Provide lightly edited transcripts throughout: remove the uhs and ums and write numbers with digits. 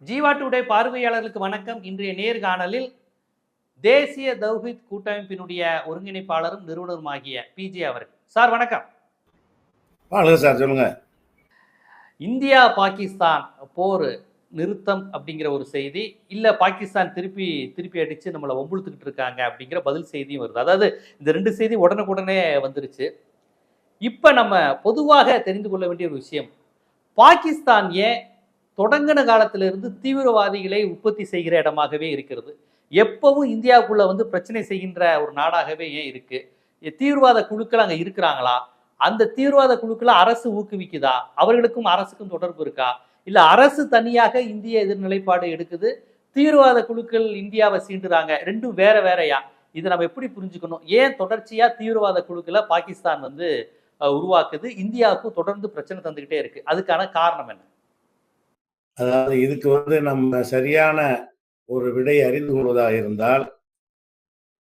Jeeva today பார்வையாளர்களுக்கு வணக்கம். இன்றைய நேர்காணலில் தேசிய தௌஹீத் கூட்டமைப்பினுடைய ஒருங்கிணைப்பாளரும் நிறுவனருமாகிய பிஜே அவர்கள். சார் வணக்கம். சார் சொல்லுங்க. இந்தியா பாகிஸ்தான் போர் நிறுத்தம் அப்படிங்கிற ஒரு செய்தி, இல்ல பாகிஸ்தான் திருப்பி அடிச்சு நம்மளை ஒம்புழுத்துக்கிட்டு இருக்காங்க அப்படிங்கிற பதில் செய்தியும் வருது. அதாவது இந்த ரெண்டு செய்தி உடனுக்குடனே வந்துருச்சு. இப்ப நம்ம பொதுவாக தெரிந்து கொள்ள வேண்டிய ஒரு விஷயம், பாகிஸ்தான் ஏன் தொடங்கின காலத்திலிருந்து தீவிரவாதிகளை உற்பத்தி செய்கிற இடமாகவே இருக்கிறது? எப்பவும் இந்தியாவுக்குள்ள பிரச்சனை செய்கின்ற ஒரு நாடாகவே ஏன் இருக்கு? தீவிரவாத குழுக்கள் அங்க இருக்கிறாங்களா? அந்த தீவிரவாத குழுக்களை அரசு ஊக்குவிக்குதா? அவர்களுக்கும் அரசுக்கும் தொடர்பு இருக்கா? இல்ல அரசு தனியாக இந்திய எதிர்நிலைப்பாடு எடுக்குது, தீவிரவாத குழுக்கள் இந்தியாவை சீண்டுறாங்க, ரெண்டும் வேற வேறையா? இதை நம்ம எப்படி புரிஞ்சுக்கணும்? ஏன் தொடர்ச்சியா தீவிரவாத குழுக்களை பாகிஸ்தான் உருவாக்குது, இந்தியாவுக்கும் தொடர்ந்து பிரச்சனை தந்துகிட்டே இருக்கு? அதுக்கான காரணம் என்ன? அதாவது இதுக்கு நம்ம சரியான ஒரு விடை அறிந்து கொள்வதாக இருந்தால்,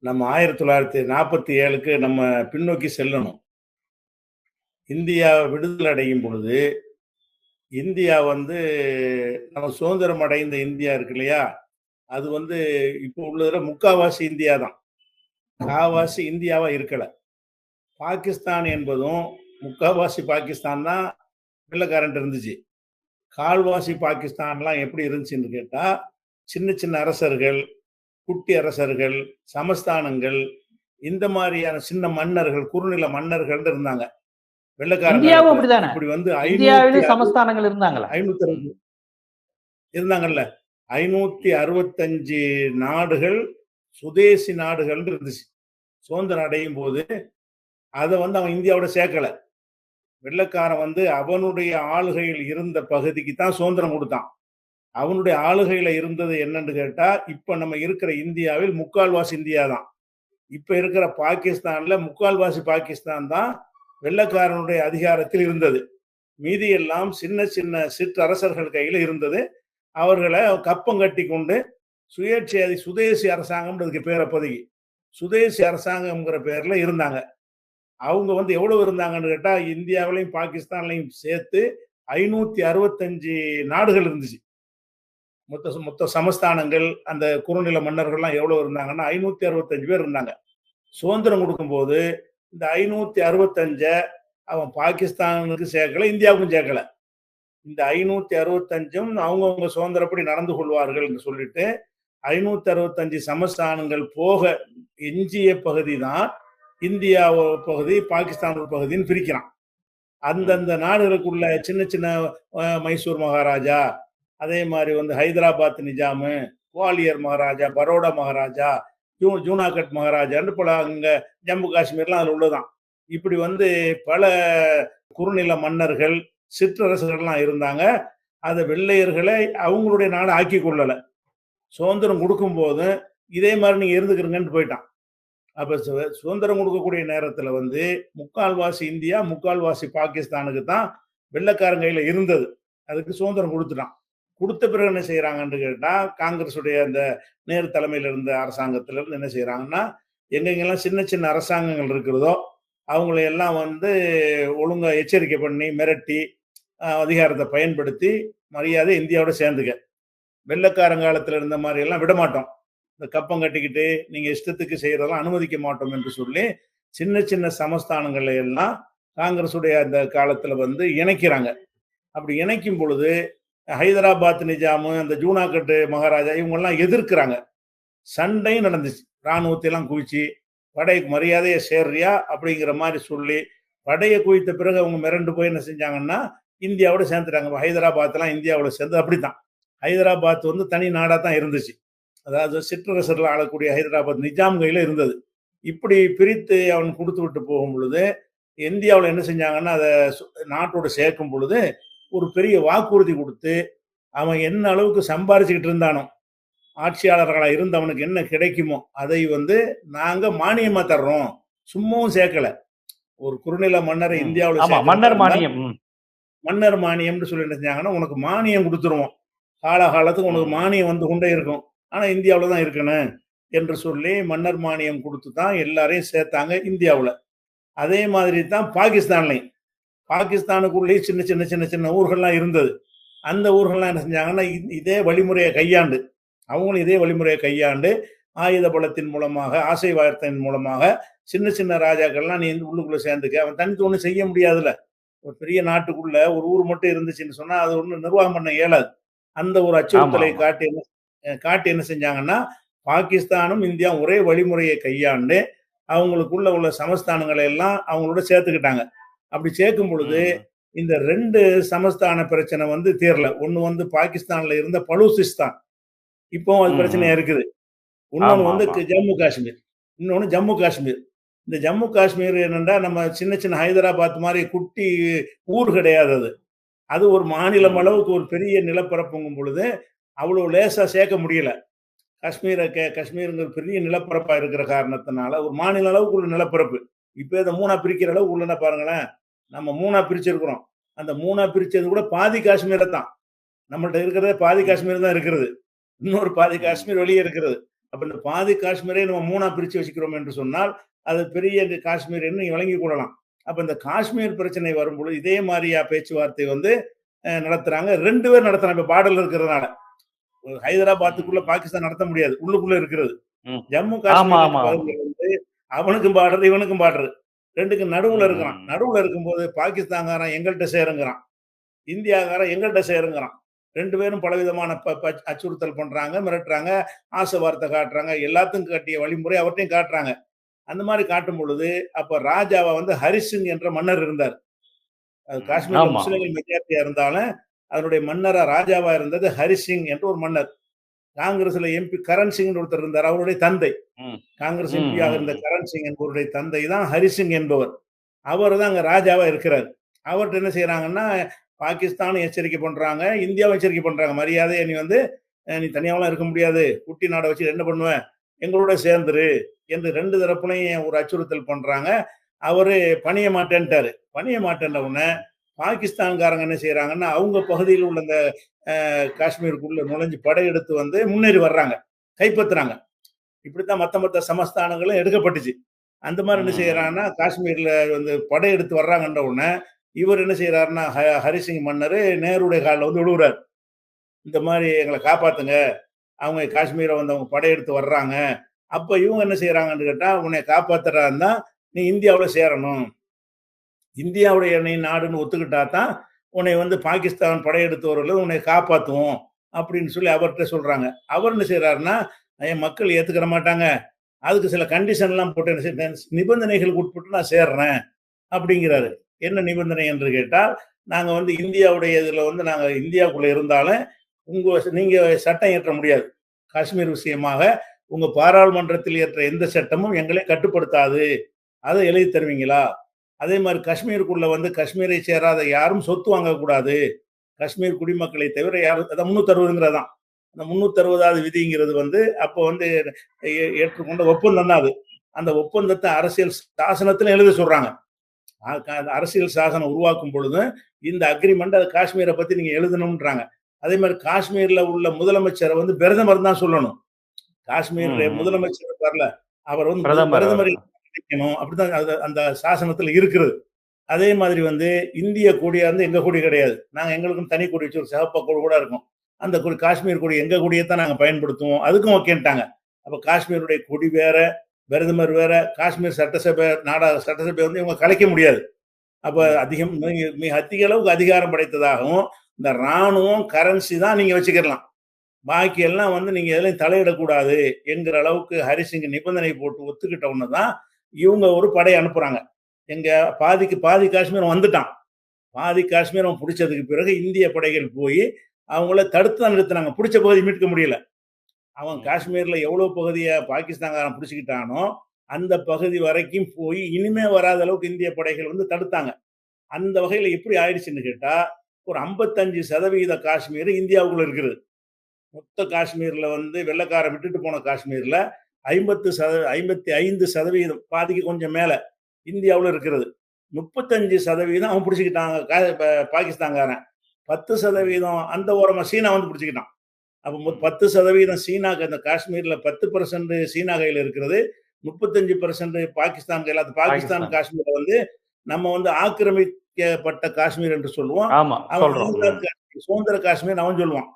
நம்ம 1947க்கு நம்ம பின்னோக்கி செல்லணும். இந்தியா விடுதலை அடையும் பொழுது இந்தியா நம்ம சுதந்திரம் அடைந்த இந்தியா இருக்கு இல்லையா, அது இப்போ உள்ளதுல முக்காவாசி இந்தியா தான், காவாசி இந்தியாவா இருக்கல. பாகிஸ்தான் என்பதும் முக்காவாசி பாகிஸ்தான் தான் வெள்ளக்காரன் இருந்துச்சு. கால்வாசி பாகிஸ்தான்லாம் எப்படி இருந்துச்சுன்னு கேட்டா, சின்ன சின்ன அரசர்கள், குட்டி அரசர்கள், சமஸ்தானங்கள், இந்த மாதிரியான சின்ன மன்னர்கள், குறுநில மன்னர்கள் இருந்தாங்க. வெள்ளக்காரங்க இப்படி சமஸ்தானங்கள் இருந்தாங்களா? 560 இருந்தாங்கல்ல. 565 நாடுகள் சுதேசி நாடுகள் இருந்துச்சு. சுதந்திரம் அடையும் போது அதை அவன் இந்தியாவோட சேர்க்கல. வெள்ளக்காரன் அவனுடைய ஆளுகையில் இருந்த பகுதிக்கு தான் சுதந்திரம் கொடுத்தான். அவனுடைய ஆளுகையில இருந்தது என்னன்னு கேட்டா, இப்ப நம்ம இருக்கிற இந்தியாவில் முக்கால்வாசி இந்தியா தான். இப்ப இருக்கிற பாகிஸ்தான்ல முக்கால்வாசி பாகிஸ்தான் தான் வெள்ளக்காரனுடைய அதிகாரத்தில் இருந்தது. மீதி எல்லாம் சின்ன சின்ன சிற்றரசர்கள் கையில இருந்தது. அவர்களை கப்பம் கட்டி கொண்டு சுதேசி அரசாங்கம் பேரை பதவி சுதேசி அரசாங்கம்ங்கிற பேர்ல இருந்தாங்க. அவங்க எவ்வளவு இருந்தாங்கன்னு கேட்டா, இந்தியாவிலையும் பாகிஸ்தான்லையும் சேர்த்து 565 நாடுகள் இருந்துச்சு. மொத்த சமஸ்தானங்கள், அந்த குறுநில மன்னர்கள்லாம் எவ்வளவு இருந்தாங்கன்னா 565 பேர் இருந்தாங்க. சுதந்திரம் கொடுக்கும் போது இந்த 565 அவன் பாகிஸ்தானுக்கு சேர்க்கல, இந்தியாவுக்கும் சேர்க்கல. இந்த 565 அவங்கவுங்க சுதந்திரப்படி நடந்து கொள்வார்கள் என்று சொல்லிட்டு 565 சமஸ்தானங்கள் போக எஞ்சிய பகுதி தான் இந்தியா பகுதி, பாகிஸ்தான் பகுதின்னு பிரிக்கிறான். அந்தந்த நாடுகளுக்குள்ள சின்ன சின்ன மைசூர் மகாராஜா, அதே மாதிரி ஹைதராபாத் நிஜாமு, குவாலியர் மகாராஜா, பரோடா மகாராஜா, ஜூனாகட் மகாராஜான்னு பல அங்க ஜம்மு காஷ்மீர்லாம் அதில் உள்ளதான். இப்படி பல குறுநில மன்னர்கள், சிற்றரசர்கள்லாம் இருந்தாங்க. அதை வெள்ளையர்களை அவங்களுடைய நாடு ஆக்கி கொள்ளலை. சுதந்திரம் கொடுக்கும் போது இதே மாதிரி நீங்க இருந்துக்கிறீங்கன்னு போயிட்டான். அப்ப சுதந்திரம் கொடுக்கக்கூடிய நேரத்துல முக்கால்வாசி இந்தியா, முக்கால்வாசி பாகிஸ்தானுக்கு தான் வெள்ளக்காரங்கையில இருந்தது. அதுக்கு சுதந்திரம் கொடுத்துட்டான். கொடுத்த பிறகு என்ன செய்யறாங்கன்னு கேட்டா, காங்கிரஸ் உடைய அந்த நேரு தலைமையில இருந்த அரசாங்கத்துல இருந்து என்ன செய்யறாங்கன்னா, எங்கெங்கெல்லாம் சின்ன சின்ன அரசாங்கங்கள் இருக்கிறதோ அவங்களையெல்லாம் ஒழுங்கா எச்சரிக்கை பண்ணி மிரட்டி அதிகாரத்தை பயன்படுத்தி மரியாதை இந்தியாவோட சேர்ந்துக்க. வெள்ளக்காரங்காலத்துல இருந்த மாதிரி எல்லாம் விடமாட்டோம், இந்த கப்பம் கட்டிக்கிட்டு நீங்க இஷ்டத்துக்கு செய்யறதெல்லாம் அனுமதிக்க மாட்டோம் என்று சொல்லி சின்ன சின்ன சமஸ்தானங்களை எல்லாம் காங்கிரஸுடைய அந்த காலத்துல இணைக்கிறாங்க. அப்படி இணைக்கும் பொழுது ஹைதராபாத் நிஜாமு, அந்த ஜூனாகட் மகாராஜா இவங்கெல்லாம் எதிர்க்கிறாங்க. சண்டையும் நடந்துச்சு. இராணுவத்தை எல்லாம் குவிச்சு படைக்கு மரியாதையை சேர்றியா அப்படிங்கிற மாதிரி சொல்லி படையை குவித்த பிறகு அவங்க மிரண்டு போய் என்ன செஞ்சாங்கன்னா இந்தியாவோட சேர்ந்துட்டாங்க. ஹைதராபாத் எல்லாம் இந்தியாவோட சேர்ந்து அப்படித்தான். ஹைதராபாத் தனி நாடா தான் இருந்துச்சு. அதாவது சிற்றரசர்கள் ஆளக்கூடிய ஹைதராபாத் நிஜாம் கையில இருந்தது. இப்படி பிரித்து அவன் கொடுத்து விட்டு போகும் பொழுது இந்தியாவில் என்ன செஞ்சாங்கன்னா, அதை நாட்டோட சேர்க்கும் பொழுது ஒரு பெரிய வாக்குறுதி கொடுத்து, அவன் என்ன அளவுக்கு சம்பாரிச்சுக்கிட்டு இருந்தானோ, ஆட்சியாளர்களா இருந்து அவனுக்கு என்ன கிடைக்குமோ அதை நாங்க மானியமா தர்றோம், சும்மாவும் சேர்க்கல. ஒரு குறுநில மன்னரை இந்தியாவில் மன்னர் மானியம்னு சொல்லி என்ன செஞ்சாங்கன்னா, உனக்கு மானியம் கொடுத்துருவோம், காலகாலத்துக்கு உனக்கு மானியம் கொண்டே இருக்கும், ஆனா இந்தியாவில் தான் இருக்கணும் என்று சொல்லி மன்னர் மானியம் கொடுத்து தான் எல்லாரையும் சேர்த்தாங்க இந்தியாவில். அதே மாதிரி தான் பாகிஸ்தான்லையும். பாகிஸ்தானுக்குள்ளேயே சின்ன சின்ன சின்ன சின்ன ஊர்கள்லாம் இருந்தது. அந்த ஊர்கள்லாம் என்ன செஞ்சாங்கன்னா, இதே வழிமுறையை கையாண்டு அவங்களும் இதே வழிமுறையை கையாண்டு, ஆயுத பலத்தின் மூலமாக, ஆசை வார்த்தையின் மூலமாக சின்ன சின்ன ராஜாக்கள்லாம் நீ வந்து உள்ளுக்குள்ள சேர்ந்துக்க. அவன் தனித்து ஒண்ணும் செய்ய முடியாதுல்ல. ஒரு பெரிய நாட்டுக்குள்ள ஒரு ஊர் மட்டும் இருந்துச்சுன்னு சொன்னா, அது ஒண்ணும் நிர்வாகம் பண்ண இயலாது. அந்த ஒரு ஆமா, அச்சுறுத்தலை ஆமா. காட்டி என்ன செஞ்சாங்கன்னா, பாகிஸ்தானும், இந்தியாவும் ஒரே வழிமுறையை கையாண்டு, அவங்களுக்குள்ள உள்ள சமஸ்தானங்களை எல்லாம் அவங்களோட சேர்த்துக்கிட்டாங்க. அப்படி சேர்க்கும் பொழுது, ம். இந்த 2 சமஸ்தான பிரச்சனை வந்து தீரல. ஒண்ணு வந்து பாகிஸ்தான்ல இருந்த பலூசிஸ்தான். இப்பவும் அது ம், பிரச்சனையா ம். இருக்குது. இன்னொன்னு ஆமா, வந்து ஆமா. ஜம்மு காஷ்மீர். இன்னொன்னு ஜம்மு காஷ்மீர். இந்த ஜம்மு காஷ்மீர் என்னன்னா, நம்ம சின்ன சின்ன ஹைதராபாத் மாரி குட்டி ஊர் கிடையாது அது. அது ஒரு மாநிலம் ம். அளவுக்கு ஒரு பெரிய நிலப்பரப்புங்கும் பொழுது, அவ்வளோ லேசா சேர்க்க முடியல. காஷ்மீர்ங்கிற பெரிய நிலப்பரப்பா இருக்கிற காரணத்தினால, ஒரு மாநில அளவுக்கு உள்ள நிலப்பரப்பு. இப்ப இத 3ஆ பிரிக்கிற அளவுக்கு உள்ளன பாருங்களேன். நம்ம 3ஆ பிரிச்சிருக்கிறோம். அந்த 3ஆ பிரிச்சது கூட பாதி காஷ்மீர தான். நம்மள்ட்ட இருக்கிறதே பாதி ம். காஷ்மீர் தான் இருக்கிறது. இன்னொரு பாதி ம். காஷ்மீர் வெளியே இருக்கிறது. அப்ப இந்த பாதி காஷ்மீரை நம்ம 3ஆ பிரிச்சு வச்சுக்கிறோம் என்று சொன்னால், அது பெரிய இந்த காஷ்மீர் என்று நீங்க விளங்கிக் கொள்ளலாம். அப்ப இந்த காஷ்மீர் பிரச்சனை வரும்பொழுது, இதே மாரியா பேச்சுவார்த்தை வந்து நடத்துறாங்க. 2 பேர் நடத்துறாங்க. இப்ப பார்டர்ல இருக்கிறதுனால. ஹைதராபாத்துக்குள்ள ம். பாகிஸ்தான் நடத்த முடியாது. உள்ளுக்குள்ள இருக்கிறது. ம். ஜம்மு ஆமா, காஷ்மீருக்கு ஆமா, ஆமா. பகுதியில வந்து அவனுக்கும் பார்டர், இவனுக்கும் பார்டர். 2க்கும் நடுவுல இருக்கிறான். ம். நடுவுல இருக்கும்போது பாகிஸ்தான்காரன் எங்கள்ட்ட சேருங்கிறான். இந்தியாக்காரன் எங்கள்ட்ட சேருங்கிறான். 2 பேரும் பலவிதமான அச்சுறுத்தல் பண்றாங்க, மிரட்டுறாங்க, ஆசை வார்த்தை காட்டுறாங்க. எல்லாத்துக்கும் காட்டிய வழிமுறை அவர்ட்டயும் காட்டுறாங்க. அந்த மாரி காட்டும் பொழுது, அப்ப ராஜாவா வந்து ஹரிசிங் என்ற மன்னர் இருந்தார். அது ம். காஷ்மீர்ல ஆமா. முஸ்லிம்கள் மெஜாரிட்டியா இருந்தாலும், அதனுடைய மன்னரா ராஜாவா இருந்தது ஹரிசிங் என்ற ஒரு மன்னர். காங்கிரஸ்ல எம்பி கரண் சிங்ன்னு ஒருத்தர் இருந்தார். அவருடைய தந்தை. ம். காங்கிரஸ் ம். எம்பியாக ம். இருந்த ம். கரண் சிங் என்பவருடைய தந்தை தான் ஹரிசிங் என்பவர். அவர் தான் அங்க ராஜாவா இருக்கிறார். அவர்ட்ட என்ன செய்றாங்கன்னா, பாகிஸ்தானும் எச்சரிக்கை பண்றாங்க, இந்தியாவும் எச்சரிக்கை பண்றாங்க. மரியாதையா நீ வந்து நீ தனியாவெல்லாம் இருக்க முடியாது. குட்டி நாட வச்சு என்ன பண்ணுவ? எங்களோட சேர்ந்துரு என்று 2 தரப்புலயும் ஒரு அச்சுறுத்தல் பண்றாங்க. அவரு பணிய மாட்டேன்ட்டாரு. பணிய மாட்டேன்ன உடனே, பாகிஸ்தான்காரங்க என்ன செய்றாங்கன்னா, அவங்க பகுதியில் உள்ள அந்த காஷ்மீருக்குள்ள நுழைஞ்சு படையெடுத்து வந்து முன்னேறி வர்றாங்க. கைப்பற்றுறாங்க. இப்படித்தான் மத்த மத்த சமஸ்தானங்களும் எடுக்கப்பட்டுச்சு. அந்த மாரி என்ன ம். செய்றாங்கன்னா, காஷ்மீர்ல வந்து படையெடுத்து வர்றாங்கன்ற உடனே, இவர் என்ன செய்றாருன்னா, ஹரிசிங் மன்னரு நேருடைய கால்ல வந்து விழுவுறாரு. இந்த மாரி எங்கள காப்பாத்துங்க. அவங்க காஷ்மீர வந்து அவங்க படையெடுத்து வர்றாங்க. அப்ப இவங்க என்ன செய்றாங்கன்னு கேட்டா, உன்னைய காப்பாத்துறதா இருந்தா, நீ இந்தியாவுல சேரணும். இந்தியாவுடைய நீ நாடுன்னு ஒத்துக்கிட்டா தான், உன்னை வந்து பாகிஸ்தான் படையெடுத்து வரல உன்னை காப்பாத்துவோம். அப்படின்னு சொல்லி அவர்ட்ட சொல்றாங்க. அவர் என்ன செய்றாருன்னா, என் மக்கள் ஏத்துக்கிற மாட்டாங்க. அதுக்கு சில கண்டிஷன்லாம் போட்டு என்ன செய்றேன், நிபந்தனைகளுக்கு உட்பட்டு நான் சேர்றேன் அப்படிங்கிறாரு. ம். என்ன நிபந்தனை என்று கேட்டால், நாங்க வந்து இந்தியாவுடைய இதுல வந்து நாங்க இந்தியாவுக்குள்ள இருந்தாலும், நீங்க சட்டம் இயற்ற முடியாது. காஷ்மீர் விஷயமாக உங்க பாராளுமன்றத்தில் இயற்ற எந்த சட்டமும் எங்களை கட்டுப்படுத்தாது. அத எழுதி தருவீங்களா? அதே மாரி காஷ்மீருக்குள்ள வந்து காஷ்மீரை சேராத யாரும் சொத்து வாங்கக்கூடாது. காஷ்மீர் குடிமக்களை தவிர யாரும் அதான் 360ங்கிறது தான். அந்த 360வது விதிங்கிறது வந்து அப்போ வந்து ஏற்றுக்கொண்ட ஒப்பந்தம் தான் அது. அந்த ஒப்பந்தத்த அரசியல் சாசனத்துல எழுத சொல்றாங்க. அரசியல் சாசனம் உருவாக்கும் பொழுது, இந்த அக்ரிமெண்ட் அது காஷ்மீர பத்தி நீங்க எழுதணும்ன்றாங்க. அதே மாரி காஷ்மீர்ல உள்ள முதலமைச்சர வந்து பிரதமர் தான் சொல்லணும். ம். காஷ்மீர் ம். முதலமைச்சர் இருப்பார்ல, அவர் வந்து பிரதமர் அவர். பிரதமரை நியமிக்கணும். அப்படிதான் அது அந்த சாசனத்துல இருக்குது. அதே மாதிரி வந்து இந்திய கொடியா இருந்து எங்க கொடி கிடையாது. நாங்க எங்களுக்கும் தனி கொடி வச்சு ஒரு சிவப்பு கொடி கூட இருக்கும். அந்த கொடி காஷ்மீர் கொடி எங்க கொடிய தான் நாங்க பயன்படுத்துவோம். அதுக்கும் ஓகேன்ட்டாங்க. அப்ப காஷ்மீருடைய கொடி வேற, பிரதமர் வேற, காஷ்மீர் சட்டசபை சட்டசபை வந்து இவங்க கலைக்க முடியாது. அப்ப ம். அதிகம் மிக அதிக அளவுக்கு அதிகாரம் படைத்ததாகவும், இந்த ராணுவம், கரன்சி தான் நீங்க வச்சுக்கலாம். பாக்கி எல்லாம் வந்து நீங்க எதுலயும் தலையிடக்கூடாது என்கிற அளவுக்கு ஹரிசிங் நிபந்தனை போட்டு ஒத்துக்கிட்ட உடனே தான் இவங்க ஒரு படை அனுப்புறாங்க. எங்க பாதிக்கு பாதி காஷ்மீர் வந்துட்டான். பாதி காஷ்மீர் அவன் பிடிச்சதுக்கு பிறகு இந்திய படைகள் போய் அவங்கள தடுத்து தான் நிறுத்தினாங்க. பிடிச்ச பகுதி மீட்க முடியல. அவன் ம். காஷ்மீர்ல எவ்வளவு பகுதிய பாகிஸ்தான்காரன் பிடிச்சுக்கிட்டானோ, அந்த பகுதி வரைக்கும் போய் இனிமே வராத அளவுக்கு இந்திய படைகள் வந்து தடுத்தாங்க. அந்த வகையில எப்படி ஆயிடுச்சுன்னு கேட்டா, ஒரு 55% காஷ்மீர் இந்தியாவுக்குள்ள இருக்குது. மொத்த காஷ்மீர்ல வந்து வெள்ளைக்காரன் விட்டுட்டு போன காஷ்மீர்ல 55% பாதிக்கு கொஞ்சம் மேல இந்தியாவுல இருக்கிறது. 35% அவன் பிடிச்சுக்கிட்டாங்க பாகிஸ்தான்காரன். 10% அந்த ஓரமா சீனா வந்து பிடிச்சுக்கிட்டான். அப்ப ம். 10% சீனாக்கு அந்த காஷ்மீர்ல 10% சீனா கையில இருக்கிறது. 35% பாகிஸ்தான் கையில. அது பாகிஸ்தான் பாகிஸ்தான். காஷ்மீர வந்து நம்ம வந்து ஆக்கிரமிக்கப்பட்ட காஷ்மீர் என்று சொல்லுவோம். ஆமா அவன் சொல்றோம். ஆசாத் காஷ்மீர், சுதந்திர காஷ்மீர் அவன் சொல்லுவான்.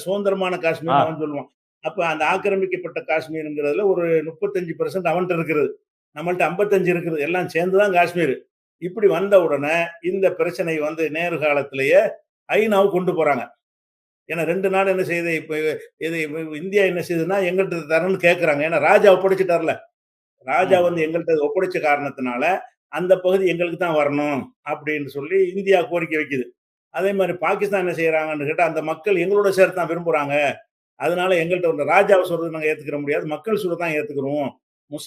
சுதந்திரமான ஆ, காஷ்மீர் அவன் சொல்லுவான். அப்ப அந்த ஆக்கிரமிக்கப்பட்ட காஷ்மீர்ங்கிறதுல ஒரு 35% அவன்கிட்ட இருக்கிறது. நம்மள்ட்ட 55 இருக்குது. எல்லாம் சேர்ந்துதான் காஷ்மீர். இப்படி வந்த உடனே இந்த பிரச்சனை வந்து நேரு காலத்திலேயே ஐநாவுக்கு கொண்டு போறாங்க. ஏன்னா 2 நாடு என்ன செய்யுது, இப்ப இது இந்தியா என்ன செய்யுதுன்னா எங்கள்ட்ட தரணும்னு கேட்கறாங்க. ஏன்னா ராஜா ஒப்படைச்சிட்டார்ல. ராஜா ம், வந்து எங்கள்ட்ட ஒப்படைச்ச காரணத்தினால அந்த பகுதி எங்களுக்கு தான் வரணும் அப்படின்னு சொல்லி இந்தியா கோரிக்கை வைக்குது. அதே மாதிரி பாகிஸ்தான் என்ன செய்யறாங்கன்னு கேட்டா, அந்த மக்கள் எங்களோட சேர்த்து தான் விரும்புறாங்க. அதனால எங்கள்ட்ட வந்து ராஜாவை சொல்றது நாங்க ஏத்துக்கிற முடியாது. மக்கள் சொல்ல தான் ஏத்துக்கிறோம்.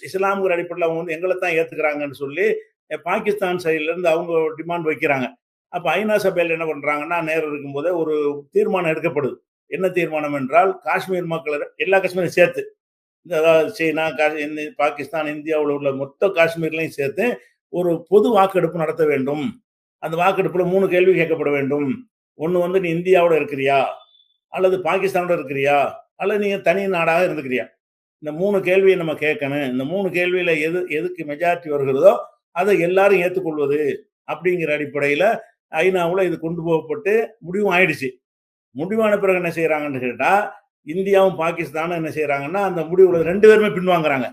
இஸ்லாம்ங்கிற அடிப்படையில் அவங்க வந்து எங்களை தான் ஏத்துக்கிறாங்கன்னு சொல்லி பாகிஸ்தான் சைடுல இருந்து அவங்க டிமாண்ட் வைக்கிறாங்க. அப்ப ஐநா சபையில் என்ன பண்றாங்கன்னா, நேரு இருக்கும்போதே ஒரு தீர்மானம் எடுக்கப்படுது. என்ன தீர்மானம் என்றால், காஷ்மீர் மக்கள் எல்லா காஷ்மீரையும் சேர்த்து, அதாவது சீனா, பாகிஸ்தான், இந்தியாவில் உள்ள மொத்த காஷ்மீர்லையும் சேர்த்து ஒரு பொது வாக்கெடுப்பு நடத்த வேண்டும். அந்த வாக்கெடுப்புல 3 கேள்வி கேட்கப்பட வேண்டும். ஒண்ணு வந்து நீ இந்தியாவோட இருக்கிறியா? அல்லது பாகிஸ்தானோட இருக்கிறியா? அல்லது நீங்க தனி நாடாக இருந்துக்கிறியா? இந்த 3 கேள்வியை நம்ம கேட்கணும். இந்த 3 கேள்வியில எதுக்கு மெஜாரிட்டி வருகிறதோ அதை எல்லாரும் ஏத்துக்கொள்வது அப்படிங்கிற அடிப்படையில ஐநாவுல இது கொண்டு போகப்பட்டு முடிவும் ஆயிடுச்சு. முடிவான பிறகு என்ன செய்யறாங்கன்னு கேட்டா, இந்தியாவும் பாகிஸ்தானும் என்ன செய்யறாங்கன்னா, அந்த முடிவுல 2 பேருமே பின்வாங்குறாங்க.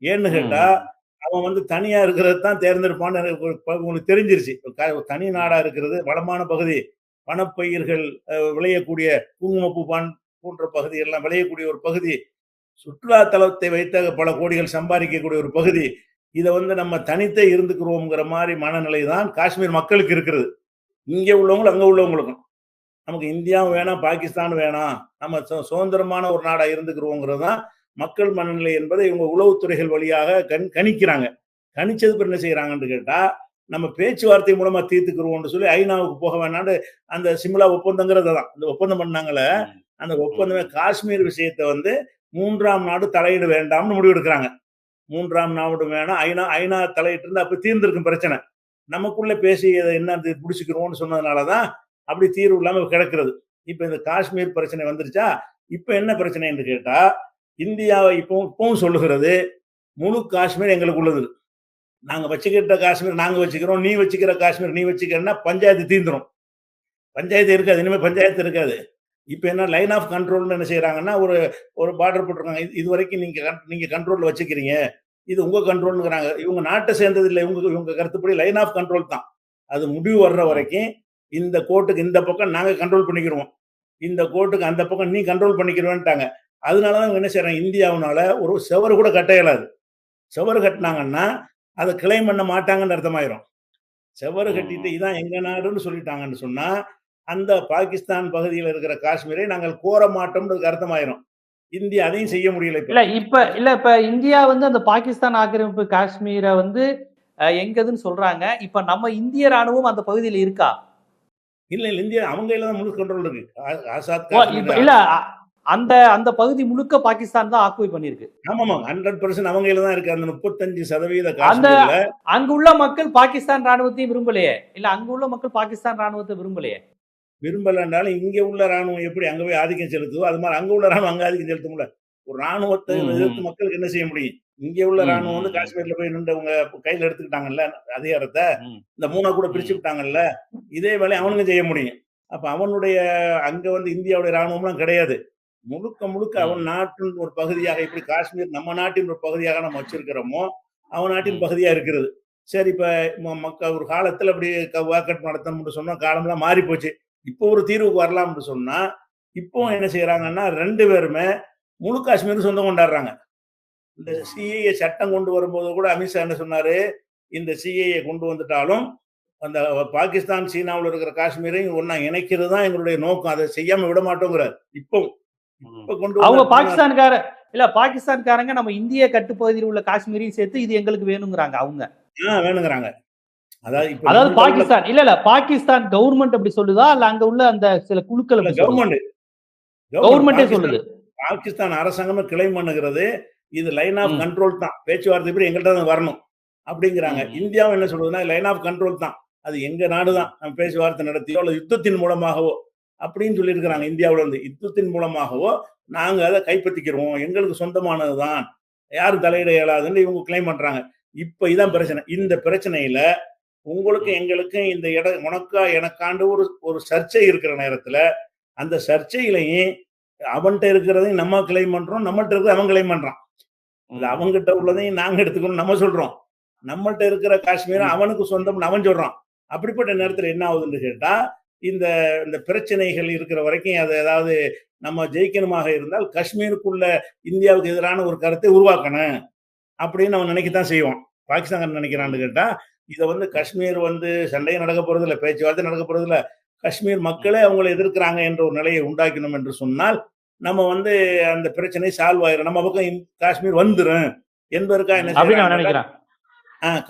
ஏன்னு கேட்டா, ம், அவன் வந்து தனியா இருக்கிறது தான் தேர்ந்தெடுப்பான்னு உங்களுக்கு தெரிஞ்சிருச்சு. தனி நாடா இருக்கிறது வளமான பகுதி, பணப்பயிர்கள் விளையக்கூடிய குங்குமப்பூ போன்ற பகுதி எல்லாம் விளையக்கூடிய ஒரு பகுதி, சுற்றுலா தலத்தை வைத்த பல கோடிகள் சம்பாதிக்கக்கூடிய ஒரு பகுதி. இதை வந்து நம்ம தனித்தே இருந்துக்கிறோம்ங்கிற மாதிரி மனநிலை தான் காஷ்மீர் மக்களுக்கு இருக்கிறது. இங்க உள்ளவங்களும் அங்க உள்ளவங்களுக்கும் நமக்கு இந்தியாவும் வேணாம், பாகிஸ்தான் வேணாம், நம்ம சுதந்திரமான ஒரு நாடா இருந்துக்கிறோங்கிறது தான் மக்கள் மனநிலை என்பதை இவங்க உளவுத்துறைகள் வழியாக கணிக்கிறாங்க. கணிச்சது பிறகு என்ன செய்யறாங்கன்னு கேட்டா, நம்ம பேச்சுவார்த்தை மூலமா தீர்த்துக்கிறோம்னு சொல்லி ஐநாவுக்கு போக வேணான்னு அந்த சிம்லா ஒப்பந்தங்கிறது தான். இந்த ஒப்பந்தம் பண்ணாங்கல்ல, ம், அந்த ம். ஒப்பந்தமே காஷ்மீர் விஷயத்தை வந்து 3ஆம் நாடு தலையிட வேண்டாம்னு முடிவெடுக்கிறாங்க. 3ஆம் நாடு வேணாம், ஐநா ஐநா தலையிட்டு இருந்தா அப்ப தீர்ந்திருக்கும் பிரச்சனை. நமக்குள்ள பேசி அதை என்ன முடிச்சுக்கிறோம்னு சொன்னதுனாலதான் அப்படி தீர்வு இல்லாம கிடக்கிறது. இப்ப இந்த காஷ்மீர் பிரச்சனை வந்துருச்சா, இப்ப என்ன பிரச்சனைன்னு கேட்டா, இந்தியாவை இப்பவும் சொல்லுகிறது, முழு காஷ்மீர் எங்களுக்கு உள்ளது. நாங்க வச்சுக்கிட்ட காஷ்மீர் நாங்க வச்சுக்கிறோம், நீ வச்சுக்கிற காஷ்மீர் நீ வச்சுக்கிறன்னா பஞ்சாயத்து தீந்துரும். பஞ்சாயத்து இருக்காது, இனிமே பஞ்சாயத்து இருக்காது. இப்ப என்ன லைன் ஆஃப் கண்ட்ரோல்னு என்ன செய்யறாங்கன்னா, ஒரு ஒரு பார்டர் போட்டிருக்காங்க. இது வரைக்கும் நீங்க கண்ட்ரோல்ல வச்சுக்கிறீங்க, இது உங்க கண்ட்ரோல்ங்கிறாங்க. இவங்க நாட்டை சேர்ந்தது இல்லை, இவங்க இவங்க கருத்துப்படி லைன் ஆஃப் கண்ட்ரோல் தான். அது முடிவு வர்ற ம். வரைக்கும் இந்த கோட்டுக்கு இந்த பக்கம் நாங்க கண்ட்ரோல் பண்ணிக்கிறோம், இந்த கோட்டுக்கு அந்த பக்கம் நீ கண்ட்ரோல் பண்ணிக்கிறோன்ட்டாங்க. அதனாலதான் இவங்க என்ன செய்யறாங்க, இந்தியாவுனால ஒரு செவரு கூட கட்ட இயலாது. செவரு கட்டினாங்கன்னா அதை கிளைம் பண்ண மாட்டாங்கன்னு அர்த்தமாயிரும். செவரு கட்டிட்டு ம். இதான் எங்க நாடுன்னு சொல்லிட்டாங்கன்னு சொன்னா, அந்த பாகிஸ்தான் பகுதியில் இருக்கிற காஷ்மீரை நாங்கள் கோர மாட்டோம்ன்றதுக்கு அர்த்தமாயிரும். இந்தியா அதையும் செய்ய முடியல இப்ப. இல்ல இப்ப இந்தியா வந்து அந்த பாகிஸ்தான் ஆக்கிரமிப்பு காஷ்மீரை வந்து எங்கதுன்னு சொல்றாங்க. இப்ப நம்ம இந்திய ராணுவம் அந்த பகுதியில இருக்கா? இல்ல, இல்ல, இந்தியா அவங்க கையில தான் முழு கண்ட்ரோல் இருக்கு. ஆசாத் இப்ப காஷ்மீர். இல்ல அந்த அந்த பகுதி முழுக்க பாகிஸ்தான் தான் ஆக்குபை பண்ணிருக்கு. ஆமாமா, 100% அவங்க கையில தான் இருக்கு. அந்த 35% அந்த காஷ்மீர்ல அங்க உள்ள மக்கள் பாகிஸ்தான் ராணுவத்தையும் விரும்பலையே. இல்ல அங்க உள்ள மக்கள் பாகிஸ்தான் ராணுவத்தை விரும்பலையே. விரும்பலன்றாலும் இங்க உள்ள ராணுவம் எப்படி அங்க போய் ஆதிக்கம் செலுத்துதோ, அது மாதிரி அங்க உள்ள ராணுவம் அங்க ஆதிக்கம் செலுத்தும்ல. ஒரு ராணுவத்தை ம், எதிர்த்து ம், மக்களுக்கு என்ன செய்ய முடியும்? இங்க உள்ள ம், ராணுவம் வந்து ம், காஷ்மீர்ல போய் நின்று அவங்க கையில எடுத்துக்கிட்டாங்கல்ல அதிகாரத்தை. ம், இந்த 3 கூட பிரிச்சு ம், விட்டாங்கல்ல. இதே வேலையை ம், அவனுங்க செய்ய முடியும். அப்ப அவனுடைய அங்க வந்து இந்தியாவுடைய ராணுவம்லாம் கிடையாது. முழுக்க முழுக்க அவன் ம், நாட்டின் ஒரு பகுதியாக, இப்படி காஷ்மீர் நம்ம நாட்டின் ஒரு பகுதியாக நம்ம வச்சிருக்கிறோமோ, அவன் நாட்டின் ம், பகுதியா இருக்கிறது. சரி, இப்ப ஒரு காலத்துல அப்படி வாக்கெடுப்பு நடத்தணும்னு சொன்னா காலம்லாம் மாறி போச்சு. இப்போ ஒரு தீர்வுக்கு வரலாம்னு சொன்னா, இப்போ ம், என்ன செய்யறாங்கன்னா 2 பேருமே முழு காஷ்மீர் சொந்தம் கொண்டாடுறாங்க. இந்த சிஏஏ சட்டம் கொண்டு வரும்போது கூட அமித்ஷா என்ன சொன்னாரு, இந்த சிஏஏ கொண்டு வந்துட்டாலும் அந்த பாகிஸ்தான், சீனாவுல இருக்கிற காஷ்மீரையும் ஒண்ணா இணைக்கிறது தான் எங்களுடைய நோக்கம். அதை செய்யாம விட மாட்டோங்கிறார். இப்போ ம். இப்ப கொண்டு அவங்க வந்த பாகிஸ்தான்காரங்க நம்ம இந்திய கட்டுப்பகுதியில் உள்ள காஷ்மீரையும் சேர்த்து இது எங்களுக்கு வேணுங்கிறாங்க அவங்க. வேணுங்கிறாங்க. அதாவது இப்ப அதாவது நம்மள்ட்ட உள்ள பாகிஸ்தான் கவர்மெண்ட் அப்படி சொல்லுதா இல்ல அங்க உள்ள அந்த சில குழுக்கள் அப்படி சொல்லுதா? கவர்மெண்ட் கவர்மெண்டே பாகிஸ்தான் சொல்லுது. பாகிஸ்தான் அரசாங்கமே கிளைம் பண்ணுகிறது, இது லைன் ஆஃப் ம், கண்ட்ரோல் தான். பேச்சுவார்த்தை படி எங்கள்ட்ட தான் வரணும் அப்படிங்கிறாங்க. ம், ம், இந்தியாவும் என்ன சொல்றதுன்னா லைன் ஆஃப் கண்ட்ரோல் தான். அது எங்க நாடு தான். நம்ம பேச்சுவார்த்தை நடத்தியோ அல்லது யுத்தத்தின் மூலமாகவோ அப்படின்னு சொல்லியிருக்கிறாங்க. இந்தியாவுல இருந்து யுத்தத்தின் மூலமாகவோ நாங்க அதை கைப்பற்றிக்கிறோம், எங்களுக்கு சொந்தமானதுதான், யாரும் தலையிட இயலாதுன்னு இவங்க கிளைம் பண்றாங்க. இப்ப இதான் பிரச்சனை. இந்த பிரச்சனையில உங்களுக்கு எங்களுக்கு இந்த உனக்கா எனக்காண்டு ஒரு ஒரு சர்ச்சை இருக்கிற நேரத்துல அந்த சர்ச்சையிலையும் அவன்கிட்ட இருக்கிறதையும் நம்ம கிளைம் பண்றோம், நம்மள்ட்ட இருக்கிறத அவன் கிளைம் பண்றான். அது அவங்கிட்ட உள்ளதையும் நாங்க எடுத்துக்கணும் நம்ம சொல்றோம். நம்மள்ட்ட இருக்கிற காஷ்மீர் அவனுக்கு சொந்தம்னு அவன் சொல்றான். அப்படிப்பட்ட நேரத்துல என்ன ஆகுதுன்னு கேட்டா, இந்த இந்த பிரச்சனைகள் இருக்கிற வரைக்கும் அது ஏதாவது நம்ம ஜெயிக்கணுமாக இருந்தால் காஷ்மீருக்குள்ள இந்தியாவுக்கு எதிரான ஒரு கருத்தை உருவாக்கணும் அப்படின்னு அவன் நினைக்கத்தான் செய்வான். பாகிஸ்தான் நினைக்கிறான்னு கேட்டா, இதை வந்து காஷ்மீர் வந்து சண்டையும் நடக்க போறது இல்லை, பேச்சுவார்த்தை நடக்க போறது இல்லை, காஷ்மீர் மக்களே அவங்களை எதிர்க்கிறாங்க என்ற ஒரு நிலையை உண்டாக்கணும் என்று சொன்னால் நம்ம வந்து அந்த பிரச்சனை சால்வ் ஆயிரும், நம்ம பக்கம் காஷ்மீர் வந்துரும் என்பதற்காக என்ன செய்யறாங்க,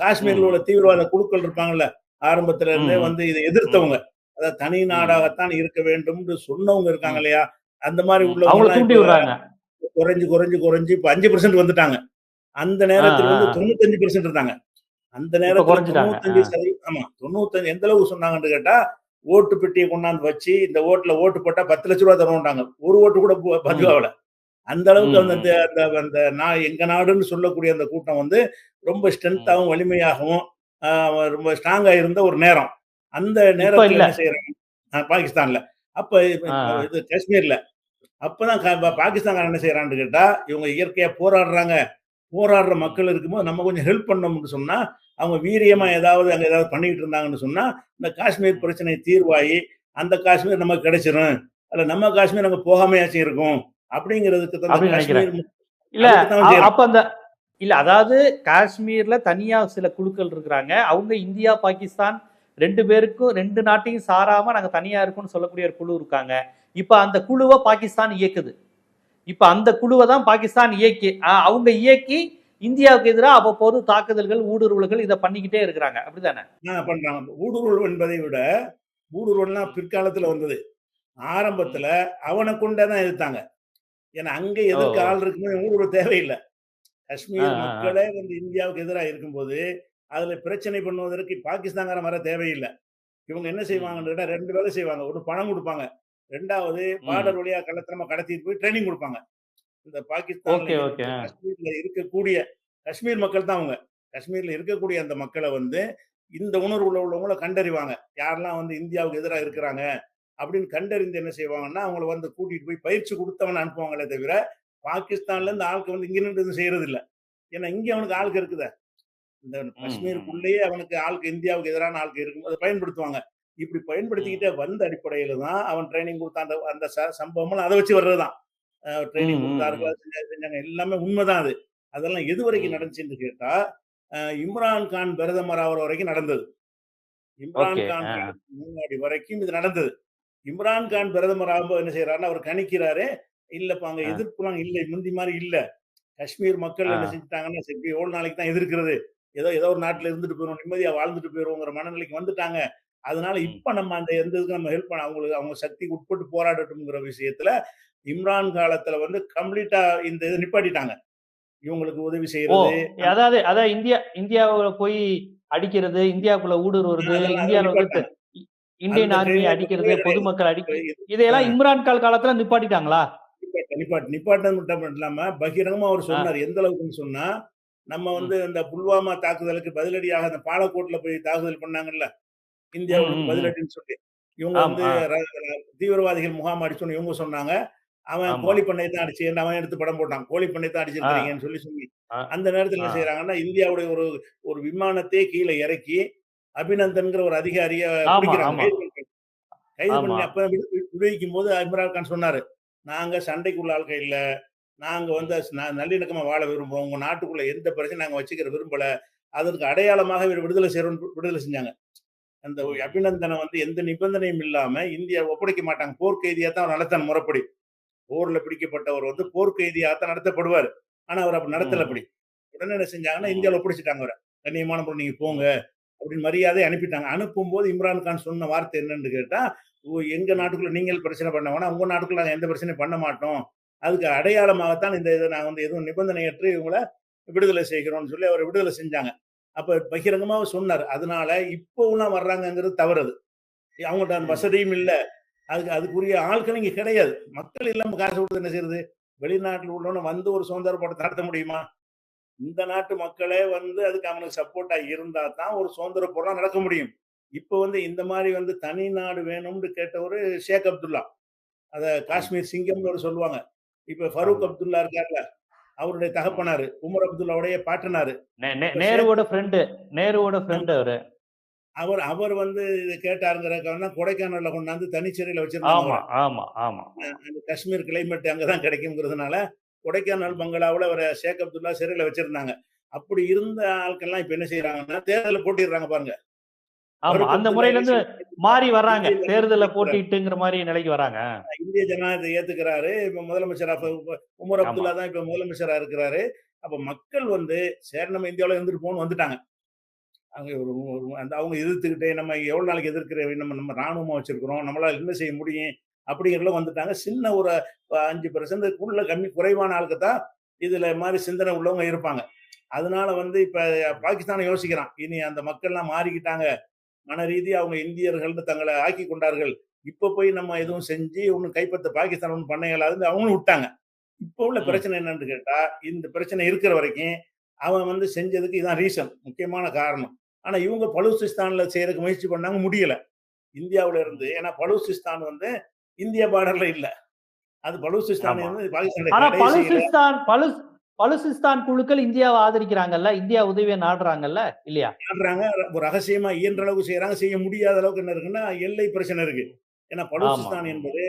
காஷ்மீர்ல உள்ள தீவிரவாத குழுக்கள் இருப்பாங்கல்ல, ஆரம்பத்துல இருந்தே வந்து இதை எதிர்த்தவங்க, அதாவது தனி நாடாகத்தான் இருக்க வேண்டும் சொன்னவங்க இருக்காங்க இல்லையா, அந்த மாதிரி உள்ளவங்க குறைஞ்சு குறைஞ்சு குறைஞ்சு இப்ப 5% வந்துட்டாங்க. அந்த நேரத்தில் வந்து 95% இருந்தாங்க. அந்த நேரத்தில் 95%, ஆமா 95 எந்த அளவுக்கு சொன்னாங்கன்னு கேட்டா, ஓட்டு பெட்டியை கொண்டாந்து வச்சு இந்த ஓட்டுல ஓட்டு போட்டா 10 லட்சம் ரூபாய் தருவோம்ட்டாங்க. ஒரு ஓட்டு கூட பதிவாகல. அந்த அளவுக்கு அந்த எங்க நாடுன்னு சொல்லக்கூடிய அந்த கூட்டம் வந்து ரொம்ப ஸ்ட்ரென்த்தாகவும் வலிமையாகவும் ரொம்ப ஸ்ட்ராங்கா இருந்த ஒரு நேரம். அந்த நேரத்தில் என்ன செய்யறாங்க பாகிஸ்தான்ல, அப்ப இது காஷ்மீர்ல, அப்பதான் பாகிஸ்தான் என்ன செய்யறான்னு கேட்டா, இவங்க இயற்கையா போராடுற மக்கள் இருக்கும்போது நம்ம கொஞ்சம் ஹெல்ப் பண்ணோம்னு சொன்னா, அவங்க வீரியமா ஏதாவது அங்க ஏதாவது பண்ணிட்டு இருந்தாங்கன்னு சொன்னா, இந்த காஷ்மீர் பிரச்சனை தீர்வாயி அந்த காஷ்மீர் நமக்கு கிடைச்சிரும், அல்ல நம்ம காஷ்மீர் அங்க போகாமையாச்சும் இருக்கும் அப்படிங்கிறதுக்கு தான் காஷ்மீர் இல்ல. அப்ப அந்த இல்ல, அதாவது காஷ்மீர்ல தனியா சில குழுக்கள் இருக்கிறாங்க, அவங்க இந்தியா பாகிஸ்தான் ரெண்டு பேருக்கும் ரெண்டு நாட்டையும் சாராம நாங்க தனியா இருக்கோம்னு சொல்லக்கூடிய ஒரு குழு இருக்காங்க. இப்ப அந்த குழுவை பாகிஸ்தான் இயக்குது. இப்ப அந்த குழுவை தான் பாகிஸ்தான் அவங்க இயக்கி இந்தியாவுக்கு எதிராக அவ்வப்போது தாக்குதல்கள் ஊடுருவல்கள் இதை பண்ணிக்கிட்டே இருக்கிறாங்க, அப்படித்தானே பண்றாங்க. ஊடுருவல் என்பதை விட ஊடுருவல்லாம் பிற்காலத்துல வந்தது. ஆரம்பத்துல அவனை கொண்டேதான் எதிர்த்தாங்க. ஏன்னா அங்க எதிர்க்க ஆள் இருக்கும்போது ஊடுருவல் தேவையில்லை. காஷ்மீர் மக்களே வந்து இந்தியாவுக்கு எதிராக இருக்கும்போது அதுல பிரச்சனை பண்ணுவதற்கு பாகிஸ்தான்காரன் வர தேவையில்லை. இவங்க என்ன செய்வாங்கன்னு கேட்டா 2 வேலை செய்வாங்க. ஒரு பணம் கொடுப்பாங்க, 2வது பார்டர் வழியா கள்ளத்தனமா கடத்திட்டு போய் ட்ரைனிங் கொடுப்பாங்க. இந்த பாகிஸ்தான்ல காஷ்மீர்ல இருக்கக்கூடிய காஷ்மீர் மக்கள் தான் அவங்க. காஷ்மீர்ல இருக்கக்கூடிய அந்த மக்களை வந்து இந்த உணர்வுல உள்ளவங்கள கண்டறிவாங்க, யாரெல்லாம் வந்து இந்தியாவுக்கு எதிராக இருக்கிறாங்க அப்படின்னு கண்டறிந்து என்ன செய்வாங்கன்னா அவங்கள வந்து கூட்டிட்டு போய் பயிற்சி கொடுத்தவன அனுப்புவாங்களே தவிர பாகிஸ்தான்ல இருந்து ஆளுக்கு வந்து இங்க நின்று செய்யறது இல்லை. ஏன்னா இங்க அவனுக்கு ஆளுக்கு இருக்குத, இந்த காஷ்மீருக்குள்ளேயே அவனுக்கு ஆளுக்கு இந்தியாவுக்கு எதிரான ஆளுக்கு இருக்கும், அதை பயன்படுத்துவாங்க. இப்படி பயன்படுத்திக்கிட்டே வந்த அடிப்படையில தான் அவன் ட்ரைனிங் கொடுத்த அந்த அந்த சம்பவம் அதை வச்சு வர்றதுதான். ட்ரைனிங் கொடுத்தார்கள், செஞ்சாங்க, எல்லாமே உண்மைதான். அதெல்லாம் எது வரைக்கும் நடந்துச்சுன்னு கேட்டா, இம்ரான் கான் பிரதமர் ஆகிற வரைக்கும் நடந்தது. இம்ரான் கான் முன்னாடி வரைக்கும் இது நடந்தது. இம்ரான் கான் பிரதமர் ஆகும்போது என்ன செய்யறாருன்னா அவர் கணிக்கிறாரு, இல்லப்பா அங்க எதிர்ப்புலாம் இல்லை, முந்தி மாதிரி இல்ல, காஷ்மீர் மக்கள் என்ன செஞ்சுட்டாங்கன்னா சரி எவ்வளவு நாளைக்கு தான் எதிர்க்கிறது, ஏதோ ஒரு நாட்டுல இருந்துட்டு போயிடும், நிம்மதியா வாழ்ந்துட்டு போயிருவோங்கிற மனநிலைக்கு வந்துட்டாங்க. அதனால இப்ப நம்ம அந்த எந்த இதுக்கு நம்ம ஹெல்ப் பண்ண அவங்களுக்கு அவங்க சக்திக்கு உட்பட்டு போராடட்டும்ங்கிற விஷயத்துல இம்ரான் காலத்துல வந்து கம்ப்ளீட்டா இந்த இதை நிப்பாட்டிட்டாங்க. இவங்களுக்கு உதவி செய்யறது, அதாவது இந்தியாவுல போய் அடிக்கிறது, இந்தியாவுக்குள்ள ஊடுருவது, இந்தியாவுல இந்தியன் ஆர்மி அடிக்கிறது, பொதுமக்கள் அடிக்கிறது, இதையெல்லாம் இம்ரான் காலத்துல நிப்பாட்டிட்டாங்களா? நிப்பாட்டம் மட்டும் இல்லாம பகிரங்கமா அவர் சொன்னார். எந்த அளவுக்குன்னு சொன்னா, நம்ம வந்து இந்த புல்வாமா தாக்குதலுக்கு பதிலடியாக அந்த பாலக்கோட்ல போய் தாக்குதல் பண்ணாங்கல்ல, இந்தியாவுக்கு பதிலடின்னு சொல்லி இவங்க வந்து தீவிரவாதிகள் முகாம் அடிச்சோன்னு இவங்க சொன்னாங்க, அவன் கோழி பண்ணை தான் அடிச்சு, அவன் எடுத்து படம் போட்டான், கோழி பண்ணை தான் அடிச்சிருக்கீங்கன்னு சொல்லி அந்த நேரத்தில் என்ன செய்யறாங்கன்னா இந்தியாவுடைய ஒரு விமானத்தை கீழே இறக்கி அபிநந்தன்கிற ஒரு அதிகாரிய பிடிக்கிறாங்க, கைது பண்ணி. அப்ப விடுவிக்கும் போது இம்ரான் கான் சொன்னாரு, நாங்க சண்டைக்குள்ள ஆள்கள் இல்ல, நாங்க வந்து நல்லிணக்கமா வாழ விரும்புவோம், உங்க நாட்டுக்குள்ள எந்த பிரச்சனை நாங்க வச்சுக்கிற விரும்பல, அதற்கு அடையாளமாக விடுதலை செய்யறோம், விடுதலை செஞ்சாங்க. அந்த அபிநந்தனை வந்து எந்த நிபந்தனையும் இல்லாம இந்தியா ஒப்படைக்க மாட்டாங்க, போர்க்கைதியா தான் நடத்தான முறைப்படி. போர்ல பிடிக்கப்பட்டவர் வந்து போர்க்கைதியாகத்தான் நடத்தப்படுவார். ஆனா அவர் அப்படி நடத்தல. அப்படி உடனே என்ன செஞ்சாங்கன்னா இந்தியாவில் ஒப்படைச்சிட்டாங்க அவரை, கண்ணியமான பொருள் நீங்க போங்க அப்படின்னு மரியாதை அனுப்பிட்டாங்க. அனுப்பும் போது இம்ரான் கான் சொன்ன வார்த்தை என்னன்னு கேட்டா, எங்க நாட்டுக்குள்ள நீங்கள் பிரச்சனை பண்ண வேணா, உங்க நாட்டுக்குள்ள நாங்க எந்த பிரச்சனையும் பண்ண மாட்டோம், அதுக்கு அடையாளமாகத்தான் இந்த இதை நான் வந்து எதுவும் நிபந்தனையற்று இவங்களை விடுதலை செய்கிறோம்னு சொல்லி அவரை விடுதலை செஞ்சாங்க. அப்ப பகிரங்கமாக சொன்னார். அதனால இப்போலாம் வர்றாங்கிறது தவறது, அவங்கள்ட்ட அந்த வசதியும் இல்லை, அதுக்குரிய ஆட்கள் இங்க கிடையாது. மக்கள் இல்லாம காசு கொடுத்து என்ன செய்யறது, வெளிநாட்டில் உள்ளவன வந்து ஒரு சுதந்திர போராட்டத்தை நடத்த முடியுமா? இந்த நாட்டு மக்களே வந்து அதுக்கு அவனுக்கு சப்போர்ட்டா இருந்தா தான் ஒரு சுதந்திர போராட்டம் நடக்க முடியும். இப்ப வந்து இந்த மாதிரி வந்து தனி நாடு வேணும்னு கேட்டவரு ஷேக் அப்துல்லா. அத ஆமா, காஷ்மீர் சிங்கம்னு ஒரு சொல்லுவாங்க. இப்ப ஃபரூக் ஆமா. அப்துல்லா இருக்கார்ல, அவருடைய ம். தகப்பனாரு. உமர் அப்துல்லாவுடைய பாட்டனாரு. இப்ப ஷேக் நேருவோட ஃப்ரெண்டு. நேருவோட ஃப்ரெண்டு அவரு. அவர் அவர் வந்து இத கேட்டாருங்கிறதுக்காக தான் கொடைக்கானல்ல கொண்டாந்து தனிச்சிறையில வச்சிருந்தாங்க ஆமா, அவர. ஆமா, ஆமா, ஆமா. அந்த காஷ்மீர் கிளைமேட் அங்க தான் கிடைக்கும்ங்கிறதுனால, கொடைக்கானல் ம். பங்களாவுல அவர ஷேக் அப்துல்லா சிறையில வச்சிருந்தாங்க. அப்படி இருந்த ஆட்கள்லாம் இப்ப என்ன செய்றாங்கன்னா, தேர்தல்ல போட்டியிடுறாங்க பாருங்க. ஆமா. ஃபரூக் அந்த அப்துல்லா முறையிலருந்து எலெக்ஷன் மாறி வர்றாங்க. இந்திய ஜனநாயகத்தை தேர்தல்ல ஏத்துக்கிறாரு. போட்டியிட்டுங்கிற மாரி நிலைக்கு வராங்க. இந்திய ஜனநாயகத்தை ஏத்துக்கிறாரு. இப்ப முதலமைச்சரா ம். உமர் ஆமா. அப்துல்லா தான் இப்ப முதலமைச்சரா இருக்கிறாரு. அப்ப மக்கள் வந்து சரி நம்ம இந்தியாவுல இருந்துட்டு போன்னு வந்துட்டாங்க. அங்க ஒரு ஒரு அந்த அவங்க எதிர்த்துக்கிட்டு நம்ம எவ்வளவு நாளைக்கு எதிர்க்கிற நம்ம நம்ம ராணுவமா வச்சிருக்கிறோம். நம்மளால என்ன செய்ய முடியும்? அப்படிங்கிறதுல வந்துட்டாங்க. சின்ன ஒரு 5% கம்மி குறைவான ஆளுக்கு தான் இதுல மாரி சிந்தனை உள்ளவங்க இருப்பாங்க. அதனால வந்து இப்ப பாகிஸ்தான யோசிக்கிறான். இனி அந்த மக்கள்லாம் மாறிக்கிட்டாங்க. மன ரீதியா அவங்க இந்தியர்கள்னு தங்களை ஆக்கிக் கொண்டார்கள். இப்ப போய் நம்ம எதுவும் செஞ்சு ஒண்ணும் கைப்பத்த பாகிஸ்தான் ஒண்ணும் பண்ண இயலாதுன்னு அவங்களும் விட்டாங்க. இப்ப உள்ள ம். பிரச்சனை என்னன்னு கேட்டா, இந்த பிரச்சனை இருக்கிற வரைக்கும், அவன் வந்து செஞ்சதுக்கு இதான் ரீசன். முக்கியமான காரணம். ஆனா இவங்க பலூச்சிஸ்தான்ல செய்யறதுக்கு முயற்சி பண்ணாங்க, முடியல. இந்தியாவுல ம். இருந்து ஏன்னா பலூச்சிஸ்தான் வந்து இந்திய பார்டர்ல இல்ல. அது பலூச்சிஸ்தான் ஆமா. வந்து பாகிஸ்தானுடைய ஆனா கடைசியில பலுசிஸ்தான் குழுக்கள் இந்தியாவ ஆதரிக்கிறாங்கல்ல. இந்தியா உதவிய நாடுறாங்கல்ல. இல்லையா? பண்றாங்க. ஒரு ரகசியமா இயன்ற அளவுக்கு செய்றாங்க. செய்ய முடியாத அளவுக்கு என்ன இருக்குன்னா, எல்லை பிரச்சனை இருக்கு. ம். ஏன்னா ஆமா. பலூச்சிஸ்தான் ம். என்பது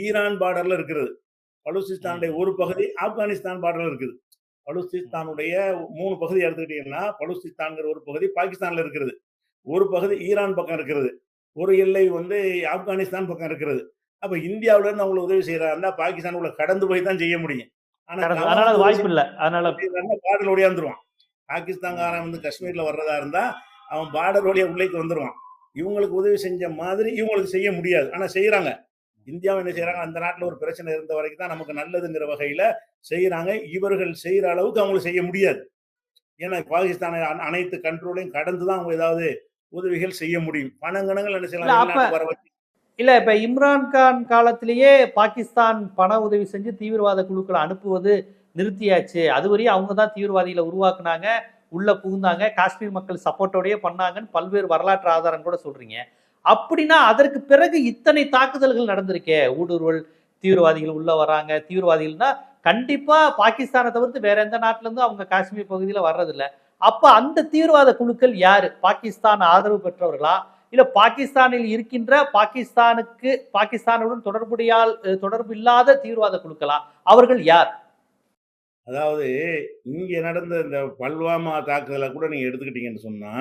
ஈரான் பார்டர்ல இருக்கிறது. ம். பலூச்சிஸ்தானுடைய ம். ஒரு பகுதி ஆப்கானிஸ்தான் பார்டர்ல இருக்குது. ம். பலூச்சிஸ்தானுடைய 3 பகுதி எடுத்துக்கிட்டீங்கன்னா, பலூச்சிஸ்தான்ங்கிற ஒரு பகுதி பாகிஸ்தான்ல இருக்கிறது. ஒரு பகுதி ஈரான் பக்கம் இருக்கிறது. ஒரு எல்லை வந்து ஆப்கானிஸ்தான் பக்கம் இருக்கிறது. அப்ப இந்தியாவுல இருந்து அவங்களுக்கு உதவி செய்றாருன்னா, பாகிஸ்தானுக்குள்ள கடந்து போய் தான் செய்ய முடியும். ஆனா அவன் அதனால வந்து அது உதவி வாய்ப்பில்ல. அதனால செய்றான்னா பார்டர்ல ஓடியாந்துருவான். ம். பாகிஸ்தான்காரன் வந்து காஷ்மீர்ல வர்றதா இருந்தா, அவன் பார்டர் வழியா உள்ளேக்கு வந்துருவான். இவங்களுக்கு உதவி செஞ்ச மாதிரி இவங்களுக்கு செய்ய முடியாது. ஆனா செய்றாங்க. இந்தியாவும் என்ன ம். செய்றாங்க, அந்த நாட்டுல ஒரு பிரச்சனை இருந்த வரைக்கும் தான் நமக்கு நல்லதுங்கிற வகையில செய்றாங்க. இவர்கள் செய்ற அளவுக்கு அவங்களுக்கு செய்ய முடியாது. ஏன்னா பாகிஸ்தானை அனைத்து கண்ட்ரோலையும் கடந்து தான் அவங்க ஏதாவது உதவிகள் செய்ய முடியும். பணம் கணக்குல என்ன இல்ல செய்யலாம் அப்ப வெளிநாட்டுக்கு வர வச்சு இல்ல இப்ப இம்ரான் கான் காலத்திலேயே பாகிஸ்தான் பண உதவி செஞ்சு தீவிரவாத குழுக்கள அனுப்புவது நிறுத்தியாச்சு. அதுவரையும் அவங்க தான் தீவிரவாதிகள உருவாக்குனாங்க, உள்ள புகுந்தாங்க, காஷ்மீர் மக்கள் சப்போர்ட்டோடயே பண்ணாங்கன்னு பல்வேறு வரலாற்று ஆதாரம் கூட சொல்றீங்க. அப்படின்னா அதற்கு பிறகு இத்தனை தாக்குதல்கள் நடந்திருக்கே. ஊடுருவல், தீவிரவாதிகள் உள்ள வராங்க. தீவிரவாதிகள்னா கண்டிப்பா பாகிஸ்தான தவிர்த்து வேற எந்த நாட்டுல இருந்தும் அவங்க காஷ்மீர் பகுதியில வர்றதில்ல. அப்ப அந்த தீவிரவாத குழுக்கள் யாரு? பாகிஸ்தான் ஆதரவு பெற்றவர்களா? இல்ல பாகிஸ்தானில் இருக்கின்ற பாகிஸ்தானுடன் தொடர்பு இல்லாத தீவிரவாத குழுக்களா? அவர்கள் யார்? அதாவது இங்க நடந்த இந்த பல்வாமா தாக்குதல கூட நீங்க எடுத்துக்கிட்டீங்கன்னு சொன்னா,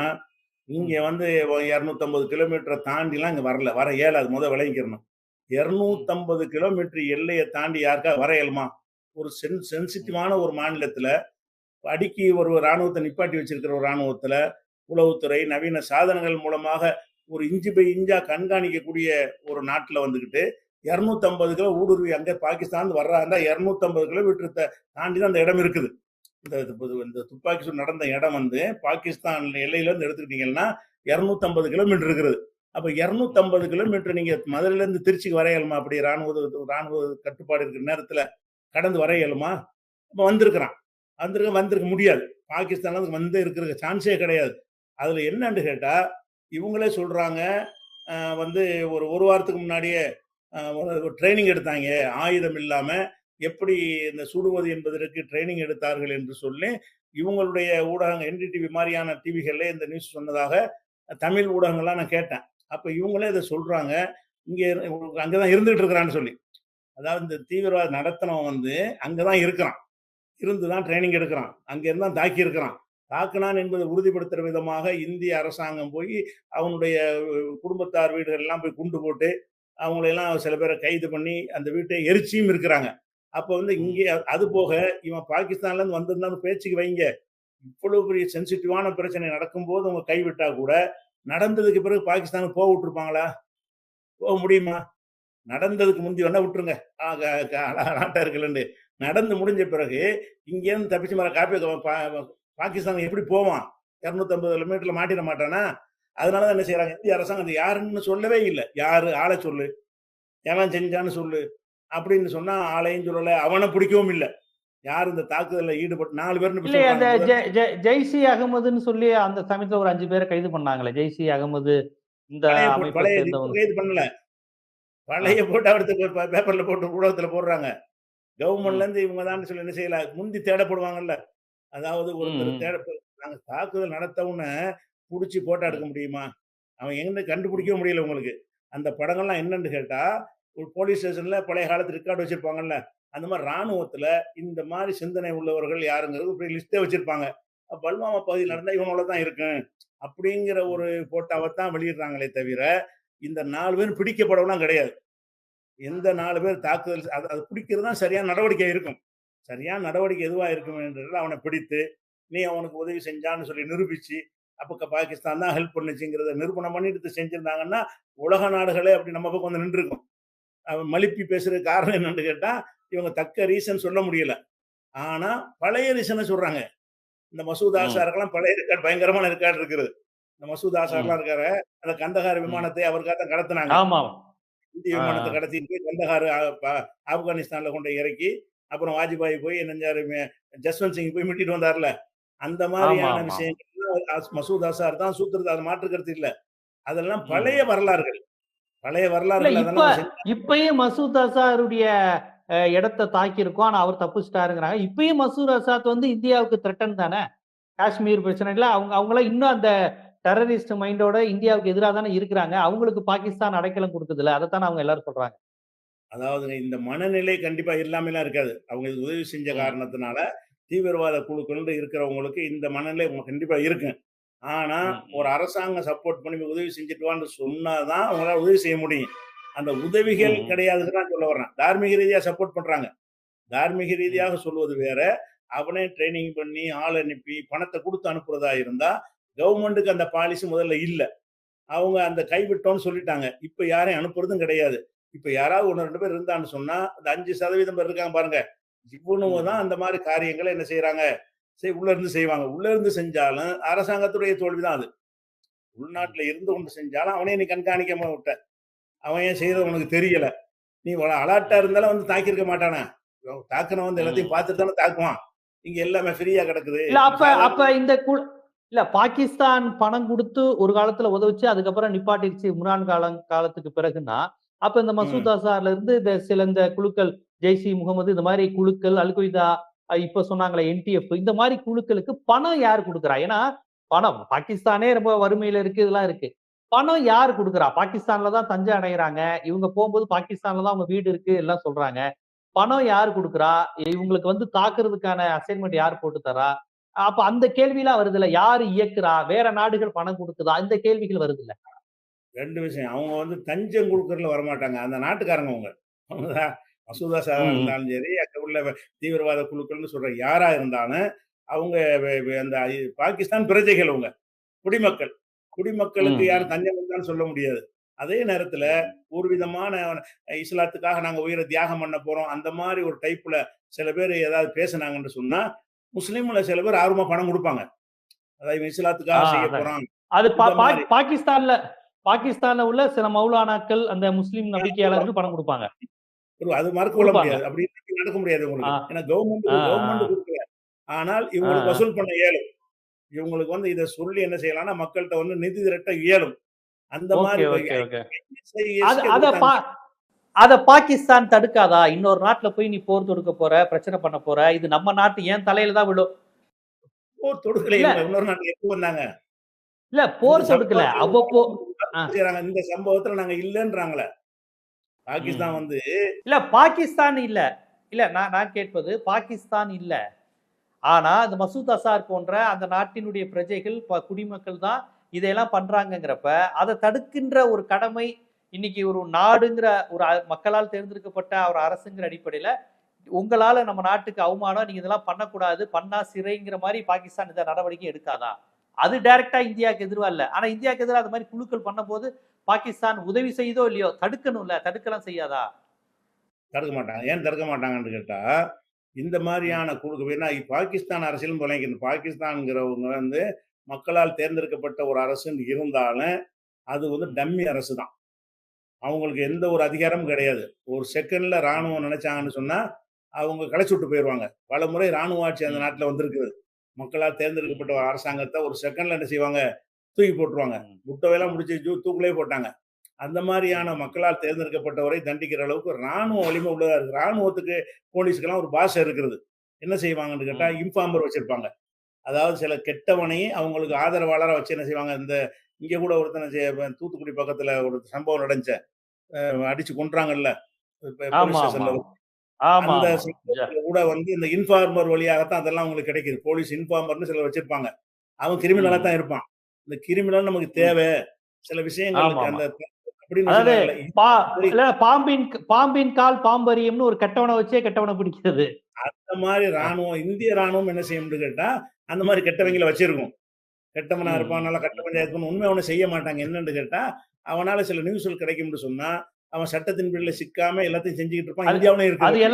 இங்க ம். வந்து 250 கிலோமீட்டர தாண்டிலாம் இங்க வரல. வர இயலாது. விளங்கிக்கிறணும். ம். 250 கிலோமீட்டர் எல்லைய தாண்டி யாருக்காவது வர இயலுமா? ஒரு ம். சென்சிட்டிவான ஒரு மாநிலத்தில, அடுக்கி ஒரு ராணுவத்த நிப்பாட்டி வச்சிருக்கிற ஒரு ராணுவத்தில, உளவுத்துறை, நவீன சாதனங்கள் மூலமாக ஒரு இன்ச் பை இன்ச்சா கண்காணிக்கக்கூடிய ஒரு நாட்டுல வந்துகிட்டு, 250 கிலோ ஊடுருவி அங்க பாகிஸ்தான் வர்றாருன்னா 250 கிலோமீட்டர் தாண்டி தான் அந்த இடம் இருக்குது. இந்த துப்பாக்கி சூடு நடந்த இடம் வந்து பாகிஸ்தான் எல்லையில இருந்து எடுத்துக்கிட்டீங்கன்னா 250 கிலோமீட்டர் இருக்கிறது. அப்ப ம். 250 கிலோமீட்டர் நீங்க மதுரையில இருந்து திருச்சிக்கு வர இயலுமா? அப்படி ராணுவ கட்டுப்பாடு இருக்கிற நேரத்துல கடந்து வர இயலுமா? அப்ப வந்திருக்கிறான். வந்திருக்க முடியாது. பாகிஸ்தான்ல வந்து இருக்கிற சான்ஸே கிடையாது. அதுல என்னன்னு கேட்டா, இவங்களே சொல்றாங்க, அ வந்து ஒரு வாரத்துக்கு முன்னாடியே ஒரு ட்ரெய்னிங் எடுத்தாய்ங்க. ஆயுதம் இல்லாம எப்படி இந்த சுடுவது என்பதற்கு ட்ரெய்னிங் எடுத்தார்கள் என்று சொல்லி, இவங்களுடைய ஊடகங்கள் என்டிடிவி மாரியான டிவிகள்ல இந்த நியூஸ் சொன்னதாக தமிழ் ஊடகங்கள்லாம் நான் கேட்டேன். அப்ப இவங்களே இத சொல்றாங்க. இங்க அங்க தான் இருந்துட்டு இருக்கிறான்னு சொல்லி. அதாவது இந்த தீவிரவாதம் நடத்துனவன் வந்து அங்க தான் இருக்கிறான். இருந்து தான் ட்ரெய்னிங் எடுக்கிறான். அங்க இருந்து தான் தாக்கி இருக்கிறான். தாக்குனான் என்பதை உறுதிப்படுத்துற விதமாக இந்திய அரசாங்கம் போய் அவனுடைய குடும்பத்தார் வீடுகள் எல்லாம் போய் குண்டு போட்டு, அவங்களெல்லாம் சில பேர கைது பண்ணி அந்த வீட்டை எரிச்சியும் இருக்கிறாங்க. அப்ப வந்து ம். இங்கே அது போக இவன் பாகிஸ்தான்ல இருந்து வந்திருந்தான்னு பேச்சுக்கு வைங்க. இவ்வளவு பெரிய சென்சிட்டிவான பிரச்சனை நடக்கும்போது அவங்க கைவிட்டா கூட, நடந்ததுக்கு பிறகு பாகிஸ்தானுக்கு போக விட்டுருப்பாங்களா? போக முடியுமா? நடந்ததுக்கு முந்தி வேணா விட்டுருங்க. ஆ க க நாட்டா இருக்குல்லன்னு. நடந்து முடிஞ்ச பிறகு, இங்கேருந்து தப்பிச்சு காப்பி பாகிஸ்தான் எப்படி போவான்? 250 கிலோமீட்டர்ல மாட்டிற மாட்டானா? அதனால தான் என்ன செய்றாங்க, இந்திய அரசாங்கம் அது யாருன்னு சொல்லவே இல்ல. யாரு? ஆள சொல்லு. எவன் செஞ்சான்னு சொல்லு. அப்படின்னு சொன்னா ஆளையும் சொல்லல. அவன பிடிக்கவும் இல்ல. யார் இந்த தாக்குதல்ல ஈடுபட்டு 4 பேர்னு இப்ப இல்லையே, அந்த சொல்றாங்க. ஜெய்சி அகமதுன்னு சொல்லி அந்த சமயத்துல ஒரு 5 பேரை கைது பண்ணாங்களே, ஜெய்சி அகமது இந்த அமைப்பை பழைய இப்ப சேர்ந்தவங்க. கைது பண்ணல. ஆ. பழைய போட்டு அடுத்து பேப்பர்ல போட்டு ஊடகத்துல போடுறாங்க. கவர்மெண்ட்ல ம். இருந்து இவங்க தான் சொல்லி என்ன செய்யல. முந்தி தேடப்படுவாங்கல்ல. அதாவது ஒருத்தர் ம். நாங்க தாக்குதல் நடத்தவுடனே புடிச்சு போட்டோ ம். எடுக்க முடியுமா? அவன் எங்கன்னு கண்டுபிடிக்கவே முடியல உங்களுக்கு. அந்த படங்கள்லாம் என்னன்னு கேட்டா, ஒரு போலீஸ் ஸ்டேஷன்ல பழைய காலத்து ரெக்கார்ட் வச்சிருப்பாங்கல்ல. அந்த மாரி ராணுவத்துல இந்த மாரி சிந்தனை உள்ளவர்கள் யாருங்கிறது ஒரு லிஸ்ட்டே வச்சிருப்பாங்க. பல்வாமா பகுதியில் ம். நடந்தா இவனோட தான் இருக்கும். அப்படிங்கிற ம். ஒரு போட்டோவ தான் வெளியிடுறாங்களே தவிர, இந்த 4 பேரும் பிடிக்கப்படவெல்லாம் கிடையாது. எந்த 4 பேர் தாக்குதல் அது அது பிடிக்கிறது தான் சரியான நடவடிக்கை இருக்கும். சரியான நடவடிக்கை எதுவா இருக்கும் என்றால் அவன பிடித்து, நீ அவனுக்கு உதவி செஞ்சான்னு சொல்லி நிரூபிச்சு, அப்ப பாகிஸ்தான் தான் ஹெல்ப் பண்ணுச்சுங்கிறத நிரூபணம் பண்ணிட்டு செஞ்சிருந்தாங்கன்னா, உலக நாடுகளே அப்படி நம்ம பக்கம் வந்து நின்றுருக்கும். அவன் மழுப்பி பேசுறதுக்கு காரணம் என்னன்னு கேட்டா, இவங்க தக்க ரீசன் சொல்ல முடியல. ஆனா, பழைய ரீசன சொல்றாங்க. இந்த மசூத் ம். ஆசாருக்கெல்லாம் பழைய ரெக்கார்ட் பயங்கரமான ரெக்கார்ட் இருக்குது. இந்த மசூத் ஆசார்லாம் ம். இருக்காரு. அந்த கந்தஹார் ம். விமானத்தை அவருக்காக தான் கடத்துனாங்க. ஆமாம். இந்திய ஆ. விமானத்த கடத்திட்டு போய் கந்தஹார் ஆப்கானிஸ்தான்ல கொண்டு போய் இறக்கி, அப்புறம் வாஜ்பாய் போய் என்ன செஞ்சாரு, ஜஸ்வந்த் சிங் போய் மீட்டுட்டு வந்தார்ல. அந்த ஆமா, மாரியான ஆமா. விஷயங்கள்லாம் மசூத் அசார் தான் சூத்திரதார் மாற்று கருத்து இல்ல. அதெல்லாம் பழைய ம். வரலாறுகள். பழைய இல்ல, வரலாறுகள் இப்ப அதெல்லாம் அவங்க செஞ்சு இப்பயும் மசூத் அசாருடைய இடத்த தாக்கியிருக்கோம். ஆனா அவர் தப்பிச்சிட்டாருங்கிறாங்க. இப்பயும் மசூத் அசாத் வந்து இந்தியாவுக்கு த்ரெட்டன் தானே? காஷ்மீர் பிரச்சனைல அவங்கலாம் இன்னும் அந்த டெரரிஸ்ட் மைண்டோட இந்தியாவுக்கு எதிரா தானே இருக்கிறாங்க. அவங்களுக்கு பாகிஸ்தான் அடைக்கலம் குடுக்குதுல்ல. அதத்தானே அவங்க எல்லாரும் சொல்றாங்க. அதாவதுங்க இந்த மனநிலை கண்டிப்பா இல்லாமலாம் இருக்காது. அவங்க இதுக்கு உதவி செஞ்ச ம். காரணத்தினால, தீவிரவாத குழுக்கள்ல இருக்கிறவங்களுக்கு இந்த மனநிலை கண்டிப்பா இருக்கும். ஆனா, ம். ஒரு ம். அரசாங்கம் சப்போர்ட் பண்ணி உதவி செஞ்சுட்டு வான்னு சொன்னா தான் அவங்களால உதவி செய்ய முடியும். அந்த உதவிகள் ம். கிடையாதுன்னு தான் சொல்ல வர்றேன். தார்மீக ரீதியா சப்போர்ட் பண்றாங்க. தார்மீக ம். ரீதியாக சொல்வது வேற. அவனே ட்ரெய்னிங் பண்ணி, ஆள் அனுப்பி, பணத்த குடுத்து அனுப்புறதா இருந்தா, கவர்மெண்ட்டுக்கு அந்த பாலிசி முதல்ல இல்ல. அவங்க அந்த கைவிட்டோம்னு சொல்லிட்டாங்க. இப்ப யாரையும் அனுப்புறதும் கிடையாது. இப்ப யாராவது 1, 2 பேர் இருந்தான்னு சொன்னா, அந்த 5% பேர் இருக்காங்க பாருங்க. இவனுங்க தான் ம். அந்த மாரி காரியங்கள என்ன செய்றாங்க, உள்ள இருந்து செய்வாங்க. உள்ள இருந்து செஞ்சாலும் அரசாங்கத்துடைய தோல்வி தான் அது. ம். உள்நாட்டுல இருந்து கொண்டு செஞ்சாலும் அவனையும் நீ கண்காணிக்காம விட்ட. அவன் ஏன் செய்றது உனக்கு தெரியல. நீ அலர்ட்டா ம். இருந்தாலும் வந்து தாக்கியிருக்க மாட்டானா? தாக்குனவன் வந்து எல்லாத்தையும் ம். பார்த்துட்டு தானே தாக்குவான். இங்க எல்லாமே ஃப்ரீயா கிடக்குது. இல்ல, நம்ம அப்ப அப்ப சாதாரண இந்த இல்ல, பாகிஸ்தான் பணம் குடுத்து ஒரு காலத்துல உதவுச்சு. அதுக்கப்புறம் நிப்பாட்டிருச்சு இம்ரான் காலத்துக்கு பிறகுன்னா, அப்ப இந்த ம். மசூத் அசார்ல இருந்து இந்த குழுக்கள், ஜெய்ஷ் இ முகமது இந்த மாரி குழுக்கள், அல் கொய்தா, இப்ப சொன்னாங்களே என்டிஎஃப், இந்த மாரி குழுக்களுக்கு பணம் யார் குடுக்குறா? ஏன்னா, பணம் பாகிஸ்தானே ரொம்ப வறுமையில இருக்கு, இதெல்லாம் இருக்கு. பணம் யார் குடுக்குறா? பாகிஸ்தான்ல தான் தஞ்சம் அடையறாங்க. இவங்க போம்போது பாகிஸ்தான்ல தான் அவங்க வீடு இருக்கு, எல்லாம் சொல்றாங்க. பணம் யார் குடுக்குறா? இவங்களுக்கு வந்து தாக்குறதுக்கான அசைன்மென்ட் யார் போட்டு தர்றா? அப்ப அந்த கேள்விலாம் வருதுல்ல. யாரு இயக்குறா? வேற நாடுகள் பணம் குடுக்குதா? இந்த கேள்விகள் வருதுல்ல. 2 விஷயம். அவங்க வந்து தஞ்சம் குடுக்கறதுல வரமாட்டாங்க. அந்த நாட்டுக்காரங்க அவங்க. அவங்க தான் மசூதா ம். சாரா ம். இருந்தாலும் சரி, அங்க உள்ள தீவிரவாத குழுக்கள்னு சொல்ற யாரா இருந்தாலும், அவங்க அந்த பாகிஸ்தான் பிரஜைகள் அவங்க. குடிமக்கள். குடிமக்களுக்கு ம். யாரும் ம். தஞ்சம் குடுத்தான்னு சொல்ல முடியாது. அதே நேரத்துல ம். ஒரு விதமான இஸ்லாத்துக்காக நாங்க உயிர தியாகம் பண்ண போறோம். அந்த மாரி ஒரு டைப்ல சில பேர் ஏதாவது பேசுனாங்கன்னு சொன்னா, முஸ்லிம்ல சில பேர் ஆர்வமா பணம் குடுப்பாங்க. அதாவது இவன் ஆ, இஸ்லாத்துக்காக செய்ய அதாங்க. போறான். அது இந்த மாரி. பாகிஸ்தான்ல பாகிஸ்தான்ல உள்ள சில மௌலானாக்கள், அந்த முஸ்லிம் நம்பிக்கையாளர்கள் பணம் குடுப்பாங்க. அது மறுக்க கொள்ள குடுப்பாங்க. முடியாது. அப்படி நடக்க முடியாது ஆ. உங்களுக்கு. ஏன்னா ஆ. கவர்மெண்ட் ஆ. குடுக்கல. ஆனால் ஆ. இவங்களுக்கு ஆ. வசூல் பண்ண இயலும். இவங்களுக்கு வந்து இத சொல்லி என்ன செய்யலாம்னா, மக்கள்ட்ட வந்து நிதி திரட்ட இயலும். அந்த ஓகே, மாரி இப்ப ஓகே, ஓகே. அது ஐஎஸ்கே அத குடுத்தாங்க. அத பாகிஸ்தான் தடுக்காதா? இன்னொரு நாட்டுல போய் நீ போர் தொடுக்க போற, பிரச்சனை பண்ண போற. இது நம்ம நாட்டு என் தலையில தான் விழும். போர் தொடுக்கல இல்ல, இவங்க. இன்னொரு நாட்டுக்கு எப்போ வந்தாங்க? இல்ல, இந்த போர் தொடுக்கல. சம்பவத்துல அவ்வப்போ ஆ. செய்றாங்க. இந்த சம்பவத்துல நாங்க இல்லன்றாங்களே. ம். பாகிஸ்தான் வந்து இல்ல, பாகிஸ்தான் இல்ல. இல்ல, நான் நான் கேட்பது பாகிஸ்தான் இல்ல. ஆனா, அந்த மசூத் அசார் போன்ற அந்த நாட்டினுடைய பிரஜைகள், குடிமக்கள் தான் இதையெல்லாம் பண்றாங்கங்கிறப்ப, அத தடுக்கின்ற ஒரு கடமை இன்னைக்கு ஒரு நாடுங்கிற ஒரு மக்களால் தேர்ந்தெடுக்கப்பட்ட ஒரு அரசுங்கிற அடிப்படையில, உங்களால நம்ம நாட்டுக்கு அவமானம், நீங்க இதெல்லாம் பண்ணக்கூடாது, பண்ணா சிறைங்கிற மாரி பாகிஸ்தான் எந்த நடவடிக்கையும் எடுக்காதா? அது டைரக்ட்டா இந்தியாவுக்கு எதிரா இல்ல. ஆனா இந்தியாவுக்கு எதிரா அது மாரி குழுக்கள் பண்ணும்போது, பாகிஸ்தான் உதவி செய்யுதோ இல்லையோ, தடுக்கணும்ல, தடுக்கலாம் செய்யாதா? தடுக்க மாட்டாங்க. ஏன் தடுக்க மாட்டாங்கன்னு கேட்டா, இந்த ம். மாரியான குழுக்கு ஏன்னா பாகிஸ்தான் அரசியலும் தொலைக்கணும். பாகிஸ்தான்ங்கிறவங்க வந்து மக்களால் தேர்ந்தெடுக்கப்பட்ட ஒரு அரசுன்னு இருந்தாலும், அது வந்து ம். டம்மி அரசு தான். அவங்களுக்கு எந்த ஒரு அதிகாரமும் கிடையாது. ஒரு செகண்ட்ல ம். ராணுவம் நினைச்சாங்கன்னு சொன்னா, அவங்க கலைச்சு விட்டு போயிருவாங்க. பலமுறை ராணுவ ஆட்சி அந்த நாட்டுல வந்திருக்குது. மக்களால் தேர்ந்தெடுக்கப்பட்ட ஒரு அரசாங்கத்த ஒரு செகண்ட்ல என்ன செய்வாங்க? தூக்கி போட்டுருவாங்க. முட்டவையெல்லாம் முடிச்சு தூக்குலயே போட்டாங்க. அந்த மாரியான மக்களால் தேர்ந்தெடுக்கப்பட்டவரை தண்டிக்கிற அளவுக்கு ராணுவ வலிமை உள்ளதா இருக்கு. ராணுவத்துக்கு, போலீஸ்க்கெல்லாம் ஒரு பாஷை இருக்கிறது. என்ன செய்வாங்கன்னு கேட்டா, இன்ஃபார்மர் வச்சிருப்பாங்க. அதாவது சில கெட்டவனை அவங்களுக்கு ஆதரவாளரா வச்சு என்ன செய்வாங்க, இங்க கூட ஒருத்தன தூத்துக்குடி பக்கத்துல ஒரு சம்பவம் நடந்துச்சே. அடிச்சு கொன்றாங்கல்ல. போலீஸ் ஆமா, ஆமா, ஸ்டேஷன்ல ஆமா, அந்த ஆமா. சம்பவத்துல கூட இந்த இன்ஃபார்மர் வழியாகத்தான் அதெல்லாம் அவங்களுக்கு கிடைக்குது. போலீஸ் இன்ஃபார்மர்ன்னு சிலர் வச்சிருப்பாங்க. அவன் கிரிமினலா தான் இருப்பான். இந்த கிரிமினல் நமக்கு தேவை. சில ஆமா, விஷயங்களுக்கு ஆமா. அந்த அப்படின்னு அதாவது சொன்னாங்கல்ல. பா சரி, இல்ல பாம்பின் கால் பாம்பறியும்னு ஒரு கெட்டவன வச்சே கெட்டவன பிடிக்கிறது. அந்த மாரி ராணுவம், இந்திய ராணுவம் என்ன செய்யும்னு கேட்டா, அந்த மாரி ம். கெட்டவங்கள வச்சிருக்கும். கெட்டவனா ம், இருப்பான், ம், நல்லா கட்ட ம். பஞ்சாயத்துன்னு உண்மையா ஒண்ணும் செய்ய மாட்டாங்க. என்னன்னு கேட்டா, அவனால சில நியூஸ்கள் கிடைக்கும்னு சொன்னா, அவன் சட்டத்தின் பிடியில சிக்காம எல்லாத்தையும் செஞ்சுகிட்டு இருப்பான். அது இந்தியாவுலயும் அது இருக்குது.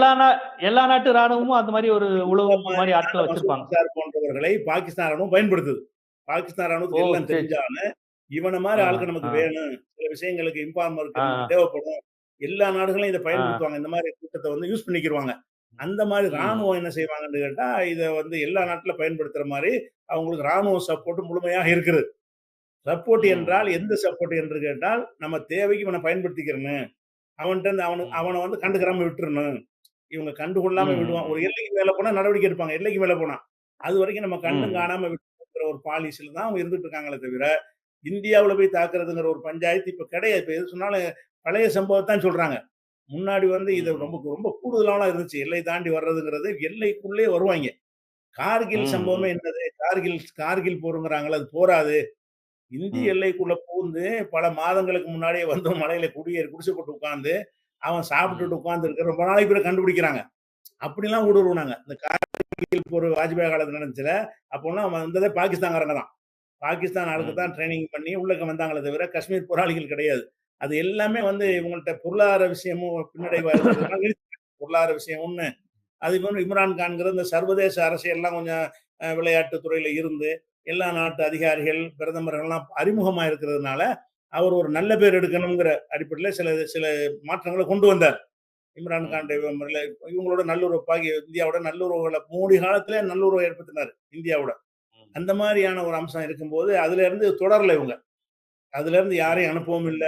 எல்லா நாட்டு ராணுவமும் அந்த மாரி ஒரு இந்த உளவு மாரி மாதிரியான ஆட்கள மசூத் வச்சிருப்பாங்க. அசார் போன்றவர்களை பாகிஸ்தான் ராணுவம் பயன்படுத்துது. பாகிஸ்தான் ஓ! ராணுவத்துக்கு எல்லாம் சரி. தெரிஞ்சாலும், இவன மாரி ஆ, ஆட்கள் நமக்கு ஆ, வேணும். சில விஷயங்களுக்கு இன்ஃபார்மருக்கு ஆ, நமக்கு தேவைப்படும். எல்லா நாடுகளும் இத ஆ. பயன்படுத்துவாங்க. இந்த மாரி கூட்டத்த யூஸ் பண்ணிக்கிருவாங்க. அந்த மாரி ம், ராணுவம் என்ன செய்வாங்கன்னு கேட்டா, இத எல்லா நாட்டுல பயன்படுத்துற மாரி அவங்களுக்கு ராணுவ சப்போர்ட் முழுமையாக இருக்குது. சப்போர்ட் என்றால் ம், எந்த சப்போர்ட் என்று கேட்டால், நம்ம தேவைக்கு இவன பயன்படுத்திக்கிறணும். அவன்ட்ட இருந்து ம், அவன கண்டுக்கிராம விட்டுறணும். இவங்க ம், கண்டுகொள்ளாம விடுவான். ம், ஒரு எல்லைக்கு மேல போனா நடவடிக்கை எடுப்பாங்க. எல்லைக்கு மேல போனா. அதுவரைக்கும் நம்ம கண்டும் ம், காணாம விட்டுற ஒரு பாலிசில தான் அவங்க இருந்துட்டு இருக்காங்களே தவிர, இந்தியாவுல போய் தாக்குறதுங்கிற ஒரு பஞ்சாயத்து இப்ப கிடையாது. இப்ப எது சொன்னாலும் பழைய சம்பவத்தான் சொல்றாங்க. முன்னாடி இது ம், ரொம்ப ரொம்ப கூடுதலாலாம் இருந்துச்சு. எல்லை தாண்டி வர்றதுங்கிறது எல்லைக்குள்ளே வருவாய்ங்க. கார்கில் ம், சம்பவமே என்னது? கார்கில் போருங்கிறாங்கல்ல, அது போராது. இந்திய ம், எல்லைக்குள்ள புகுந்து பல மாதங்களுக்கு முன்னாடியே மலையில குடிசை போட்டு உட்கார்ந்து, அவன் ம், சாப்பிட்டுட்டு உட்கார்ந்து இருக்க ரொம்ப நாளைக்கு பிறகு கண்டுபிடிக்கிறாங்க. அப்படிலாம் ஊடுருவுனாங்க. இந்த கார்கில் போர் வாஜ்பாய் காலத்துல நடந்துச்சுல, அப்போலாம் வந்ததே பாகிஸ்தான்காரங்க தான். பாகிஸ்தான் ஆளுக்கு ம், தான் ட்ரெய்னிங் பண்ணி உள்ளக்க வந்தாங்களே தவிர, காஷ்மீர் போராளிகள் கிடையாது. அது எல்லாமே இவங்கள்ட்ட பொருளாதார விஷயமும் பின்னடைவா இருக்கிறதுனால பொருளாதார விஷயம் ஒண்ணு. அதுக்கு இம்ரான் கான்ங்கிற இந்த சர்வதேச அரசியல்லாம் கொஞ்சம் விளையாட்டு துறையில இருந்து, எல்லா நாட்டு அதிகாரிகள், பிரதமர்கள்லாம் அறிமுகமா இருக்கிறதுனால, அவர் ஒரு நல்ல பேர் எடுக்கணுங்கிற அடிப்படையில சில சில மாற்றங்கள கொண்டு வந்தார். இம்ரான் கான் ம், முறையில இவங்களோட நல்லுறவு இந்தியாவோட நல்லுறவுகள மோடி காலத்திலே நல்லுறவு ஏற்படுத்தினார் இந்தியாவோட. ம், அந்த மாரியான ஒரு அம்சம் இருக்கும்போது, அதுல இருந்து தொடரல இவங்க. அதுல இருந்து யாரையும் ம், அனுப்பவும் இல்ல.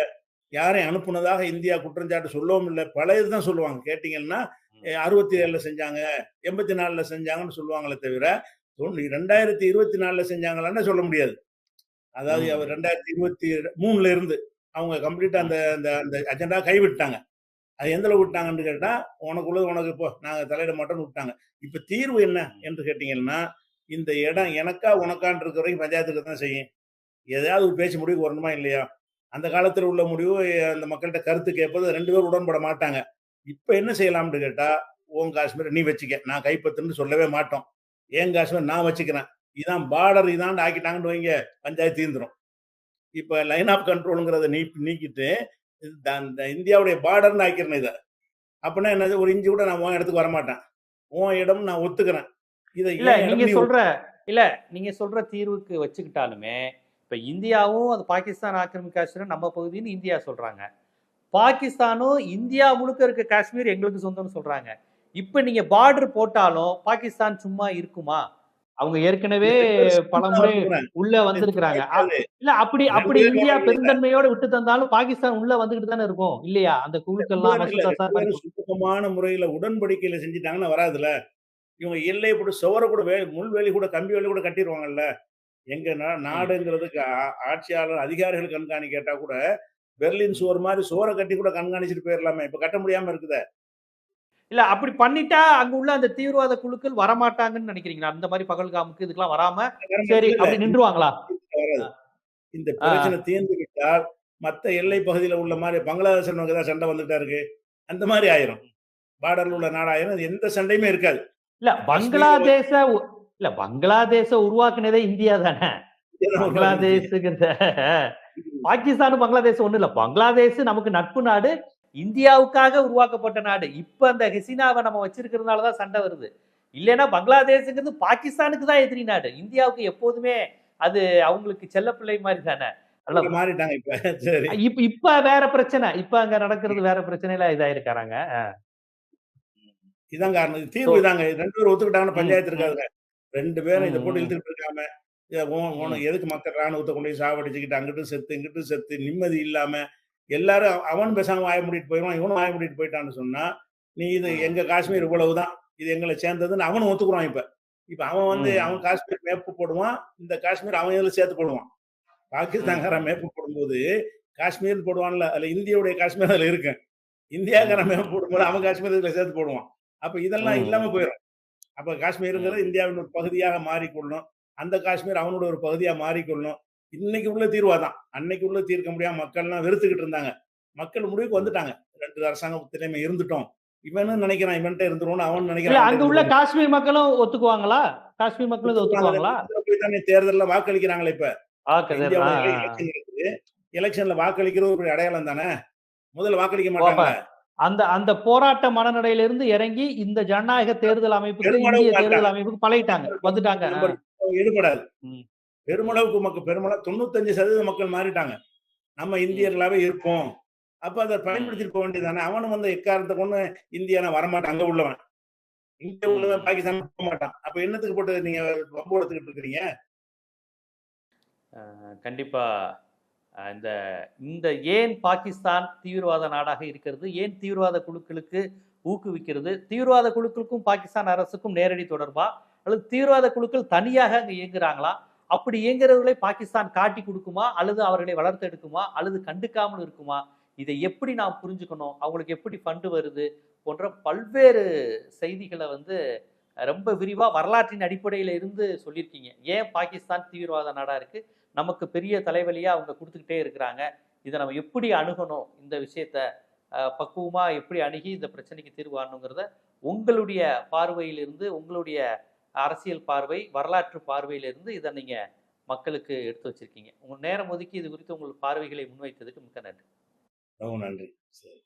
யாரையும் அனுப்புனதாக இந்தியா குற்றஞ்சாட்டு சொல்லவும் இல்ல. பல இதுதான் சொல்லுவாங்க. கேட்டீங்கன்னா, ம், 67ல செஞ்சாங்க, 84ல செஞ்சாங்கன்னு சொல்லுவாங்களே தவிர, 2024ல செஞ்சாங்களான்னு சொல்ல முடியாது. அதாவது அவர் ம், 2023ல இருந்து அவங்க கம்ப்ளீட்டா ம், அந்த அந்த அந்த அஜெண்டா கைவிட்டாங்க. அது எந்த அளவுக்கு விட்டாங்கன்னு கேட்டா, உனக்குள்ளது உனக்கு போ நாங்க தலையிட மாட்டோம்ன்னு விட்டாங்க. இப்ப தீர்வு என்ன ம், என்று கேட்டீங்கன்னா, இந்த இடம் ம். எனக்கா உனக்கான்னு இருக்கிற வரைக்கும் பஞ்சாயத்து இருக்க தான் செய்யும். எதையாவது ஒரு பேச்சு முடிவுக்கு வரணுமா இல்லையா? அந்த காலத்துல உள்ள முடிவு அந்த மக்கள்ட்ட கருத்து கேட்பது 2 பேரும் உடன்பட மாட்டாங்க. இப்ப என்ன செய்யலாம்ன்னு கேட்டா, உன் காஷ்மீர நீ வச்சுக்க. நான் கைப்பற்றுன்னு சொல்லவே மாட்டோம். என் காஷ்மீர் நான் வச்சுக்கிறேன். இதான் பார்டர் இதான்னு ஆக்கிட்டாங்கன்னு வைங்க, பஞ்சாயத்து தீர்ந்துரும். இப்ப லைன் ஆஃப் கண்ட்ரோல்ங்கிறத நீக்கிட்டு, இந்த இந்தியாவுடைய பார்டர்ன்னு ஆக்கிரணும் இத. அப்பன்னா என்னது? ஒரு இன்ச் கூட நான் உன் இடத்துக்கு வரமாட்டேன். உன் இடம் நான் ஒத்துக்கிறேன். இத இல்ல என் நீங்க இடம் நீ சொல்ற இல்ல நீங்க சொல்ற தீர்வுக்கு வச்சுக்கிட்டாலுமே, இப்ப இந்தியாவும் அது பாகிஸ்தான் ஆக்கிரமிப்பு காஷ்மீர் நம்ம பகுதின்னு இந்தியா சொல்றாங்க. பாகிஸ்தானும் இந்தியா முழுக்க இருக்க காஷ்மீர் எங்களுக்கு சொந்தம்னு சொல்றாங்க. இப்ப நீங்க பார்டர் போட்டாலும் பாகிஸ்தான் சும்மா இருக்குமா? அவங்க ஏற்கனவே 2 பேரும் சேர்ந்து பலமுறை வந்துக்கிறேன். உள்ள இது சும்மா வந்திருக்கிறாங்க. இருக்காது. இல்ல அப்படி 2 அப்படி பேரும் இந்தியா வரணும்ல. பெருந்தன்மையோட விட்டு தந்தாலும் பாகிஸ்தான் உள்ள வந்துகிட்டு தானே இருக்கும். இல்லையா? அந்த 2 குழுக்கள்லாம் பேரும் இல்ல. மசூத் 2 அசார் மாரி பேரும் சுமூகமான முறையில உடன்படிக்கையில செஞ்சுட்டாங்கன்னா வராதுல்ல. இவங்க எல்லைய போட்டு சுவர கூட முள்வேலி கூட கம்பி வேலி கூட கட்டிருவாங்கல்ல. எங்க ம். நாடுங்கிறதுக்கு ஆட்சியாளர் அதிகாரிகள் கண்காணி கேட்டா கூட, பெர்லின் ம். சுவர் மாரி சுவர கட்டி கூட கண்காணிச்சுட்டு போயிரலாமே. இப்ப கட்ட முடியாம இருக்குதே. இல்ல அப்படி பண்ணிட்டா, அங்க உள்ள அந்த தீவிரவாத குழுக்கள் வரமாட்டாங்கன்னு நினைக்கிறீங்களா? அந்த மாரி பகல்காமுக்கு இதுக்கெல்லாம் வராம, சரி இல்ல, இல்ல. அப்படி நின்றுவாங்களா? வராது. அ, இந்த ஆ. பிரச்சனை தீர்ந்து விட்டால், மத்த எல்லை பகுதியில உள்ள மாரி பங்களாதேஷ் நோக்கி தான் சண்டை வந்துட்டா இருக்கு. அந்த மாரி ஆயிரும். ம், பார்டர்ல உள்ள ம். நாடாயிரும். எந்த சண்டையுமே இருக்காது. இல்ல காஷ்மீர்ல பங்களாதேஷ இல்ல பங்களாதேஷ உருவாக்குனதே இந்தியா தான. தான் உருவாக்குனுச்சு. பங்களாதேஷ்ங்கிறத பாகிஸ்தானும் பங்களாதேஷ் ஒண்ணும் இல்ல. பங்களாதேஷ் நமக்கு நட்பு நாடு. இந்தியாவுக்காக உருவாக்கப்பட்ட நாடு. இப்ப அந்த ஹெசினாவ நம்ம வச்சிருக்கிறதுனால தான் சண்டை வருது. இல்லன்னா பங்களாதேஷ்ங்கிறது பாகிஸ்தானுக்கு தான் எதிரி நாடு. இந்தியாவுக்கு எப்போதுமே அது அவங்களுக்கு செல்லப்பிள்ளை மாரி தான. அல்ல அவங்க மாறிட்டாங்க இப்ப. சரி. இப்ப வேற பிரச்சனை. இப்ப அங்க நடக்கிறது வேற பிரச்சனையில இதாயிருக்காராங்க. இதான் காரணம். இது ஸோ தீர்வு இதாங்க. 2 பேரும் ஒத்துக்கிட்டாங்கன்னா ம், பஞ்சாயத்து ம், இருக்காதுங்க. 2 பேரும் இத ம், போட்டு ம், இழுத்துட்டு இருக்காம, ம், உனக்கு எதுக்கு மக்கள் ராணுவத்த கொண்டு போய் சாவடிச்சுக்கிட்டு, அங்கிட்டும் செத்து, இங்கிட்டும் செத்து, நிம்மதி இல்லாம, எல்லாரும் அவனும் பேசாம வாய மூடிட்டு போயிருவான், இவனும் வாய மூடிட்டு போயிட்டான்னு சொன்னா, நீ இது எங்க காஷ்மீர் இவ்வளவுதான். இது எங்கள சேர்ந்ததுன்னு அவனும் ஒத்துக்குறான் இப்ப. இப்ப அவன் ம், வந்து அவன் ம், காஷ்மீர் மேப்பு போடுவான். இந்த காஷ்மீர் அவன் இதுல சேர்த்து போடுவான். ம், பாகிஸ்தான்காரன் மேப்பு போடும்போது, காஷ்மீர்ன்னு போடுவான்ல, அதுல இந்தியாவுடைய காஷ்மீர் அதுல இருக்கு. ம், இந்தியாக்காரன் மேப் ம், போடும்போது அவன் காஷ்மீர் இதுல சேர்த்து போடுவான். அப்ப இதெல்லாம் ம், இல்லாம ம், போயிரும். அப்ப காஷ்மீருங்கிறது ம், இந்தியாவின் ஒரு பகுதியாக மாறிக்கொள்ளணும். அந்த காஷ்மீர் அவனோட ஒரு பகுதியா மாறிக்கொள்ளணும். இன்னைக்கு உள்ள தீர்வு அதான். அன்னைக்கு உள்ள தீர்க்க முடியாம மக்கள்லாம் வெறுத்துக்கிட்டு இருந்தாங்க. மக்கள் முடிவுக்கு ம். வந்துட்டாங்க. 2 அரசாங்க ஒத்துழைமை இருந்துட்டோம். இவனும் நினைக்கிறான் இவன்ட்ட இருந்துரும்னு அவனும் இல்ல நினைக்கிறான் அவன்ட்ட அங்க உள்ள இருந்துரும்னு. காஷ்மீர் மக்களும் ஒத்துக்குவாங்களா? காஷ்மீர் மக்களும் இத ஒத்துக்குறாங்கல்ல ஒத்துக்குவாங்களா? முதல்ல போய் தானே தேர்தல்ல வாக்களிக்கிறாங்களே இப்ப. இப்ப ஆ, இந்தியாவுல ஆ. எலெக்ஷன் இருக்குது. எலெக்ஷன்ல வாக்களிக்கிறது ஒரு அடையாளம் தானே. முதல்ல வாக்களிக்க ஓ! அப்ப மாட்டாங்கல்ல. அந்த அந்த போராட்ட மனநிலையிலிருந்து இறங்கி இந்த ஜனநாயக தேர்தல் அமைப்புக்கு, பெருமளவு இந்திய மாட்டாங்க. தேர்தல் அமைப்புக்கு பழகிட்டாங்க. வந்துட்டாங்க. நம்பர் ஈடுபடாது. ம். பெருமளவுக்கு மக்கள் 95% மக்கள் மாறிட்டாங்க. நம்ம ம். இந்தியர்களாவே இருப்போம். அப்ப அத ம். பயன்படுத்திட்டு போ வேண்டியது தானே. அவனும் வந்து எக்காரணத்த கொண்டு இந்தியா நான் வரமாட்டேன் அங்க உள்ளவன். இங்க உள்ளவன் ம். பாகிஸ்தான் போமாட்டான். அப்ப என்னத்துக்கு போட்டு நீங்க வம்பு வளர்த்துக்கிட்டு இருக்கிறீங்க? கண்டிப்பா இந்த இந்த ஏன் பாகிஸ்தான் தீவிரவாத நாடாக இருக்கிறது? ஏன் தீவிரவாத குழுக்களுக்கு ஊக்குவிக்கிறது? தீவிரவாத குழுக்களுக்கும் பாகிஸ்தான் அரசுக்கும் நேரடி தொடர்பா? அல்லது தீவிரவாத குழுக்கள் தனியாக அங்க இயங்குறாங்களா? அப்படி இயங்குறவர்களை பாகிஸ்தான் காட்டி கொடுக்குமா? அல்லது அவர்களை வளர்த்தெடுக்குமா? அல்லது கண்டுக்காமல் இருக்குமா? இதை எப்படி நாம் புரிஞ்சுக்கணும்? அவங்களுக்கு எப்படி ஃபண்ட் வருது? போன்ற பல்வேறு செய்திகள வந்து ரொம்ப விரிவா வரலாற்றின் அடிப்படையில இருந்து சொல்லியிருக்கீங்க. ஏன் பாகிஸ்தான் தீவிரவாத நாடா இருக்கு? நமக்கு பெரிய தலைவலியா அவங்க குடுத்துக்கிட்டே இருக்கிறாங்க. இத நம்ம எப்படி அணுகணும்? இந்த விஷயத்த பக்குவமா எப்படி அணுகி இந்த பிரச்சனைக்கு தீர்வு காணணுங்கிறத உங்களுடைய பார்வையிலிருந்து, உங்களுடைய அரசியல் பார்வை, வரலாற்று பார்வையிலிருந்து இத நீங்க மக்களுக்கு எடுத்து வச்சிருக்கீங்க. உங்க நேரம் ஒதுக்கி இது குறித்து உங்கள் பார்வைகளை முன்வைத்ததுக்கு மிக்க நன்றி. ரொம்ப நன்றி. சரி.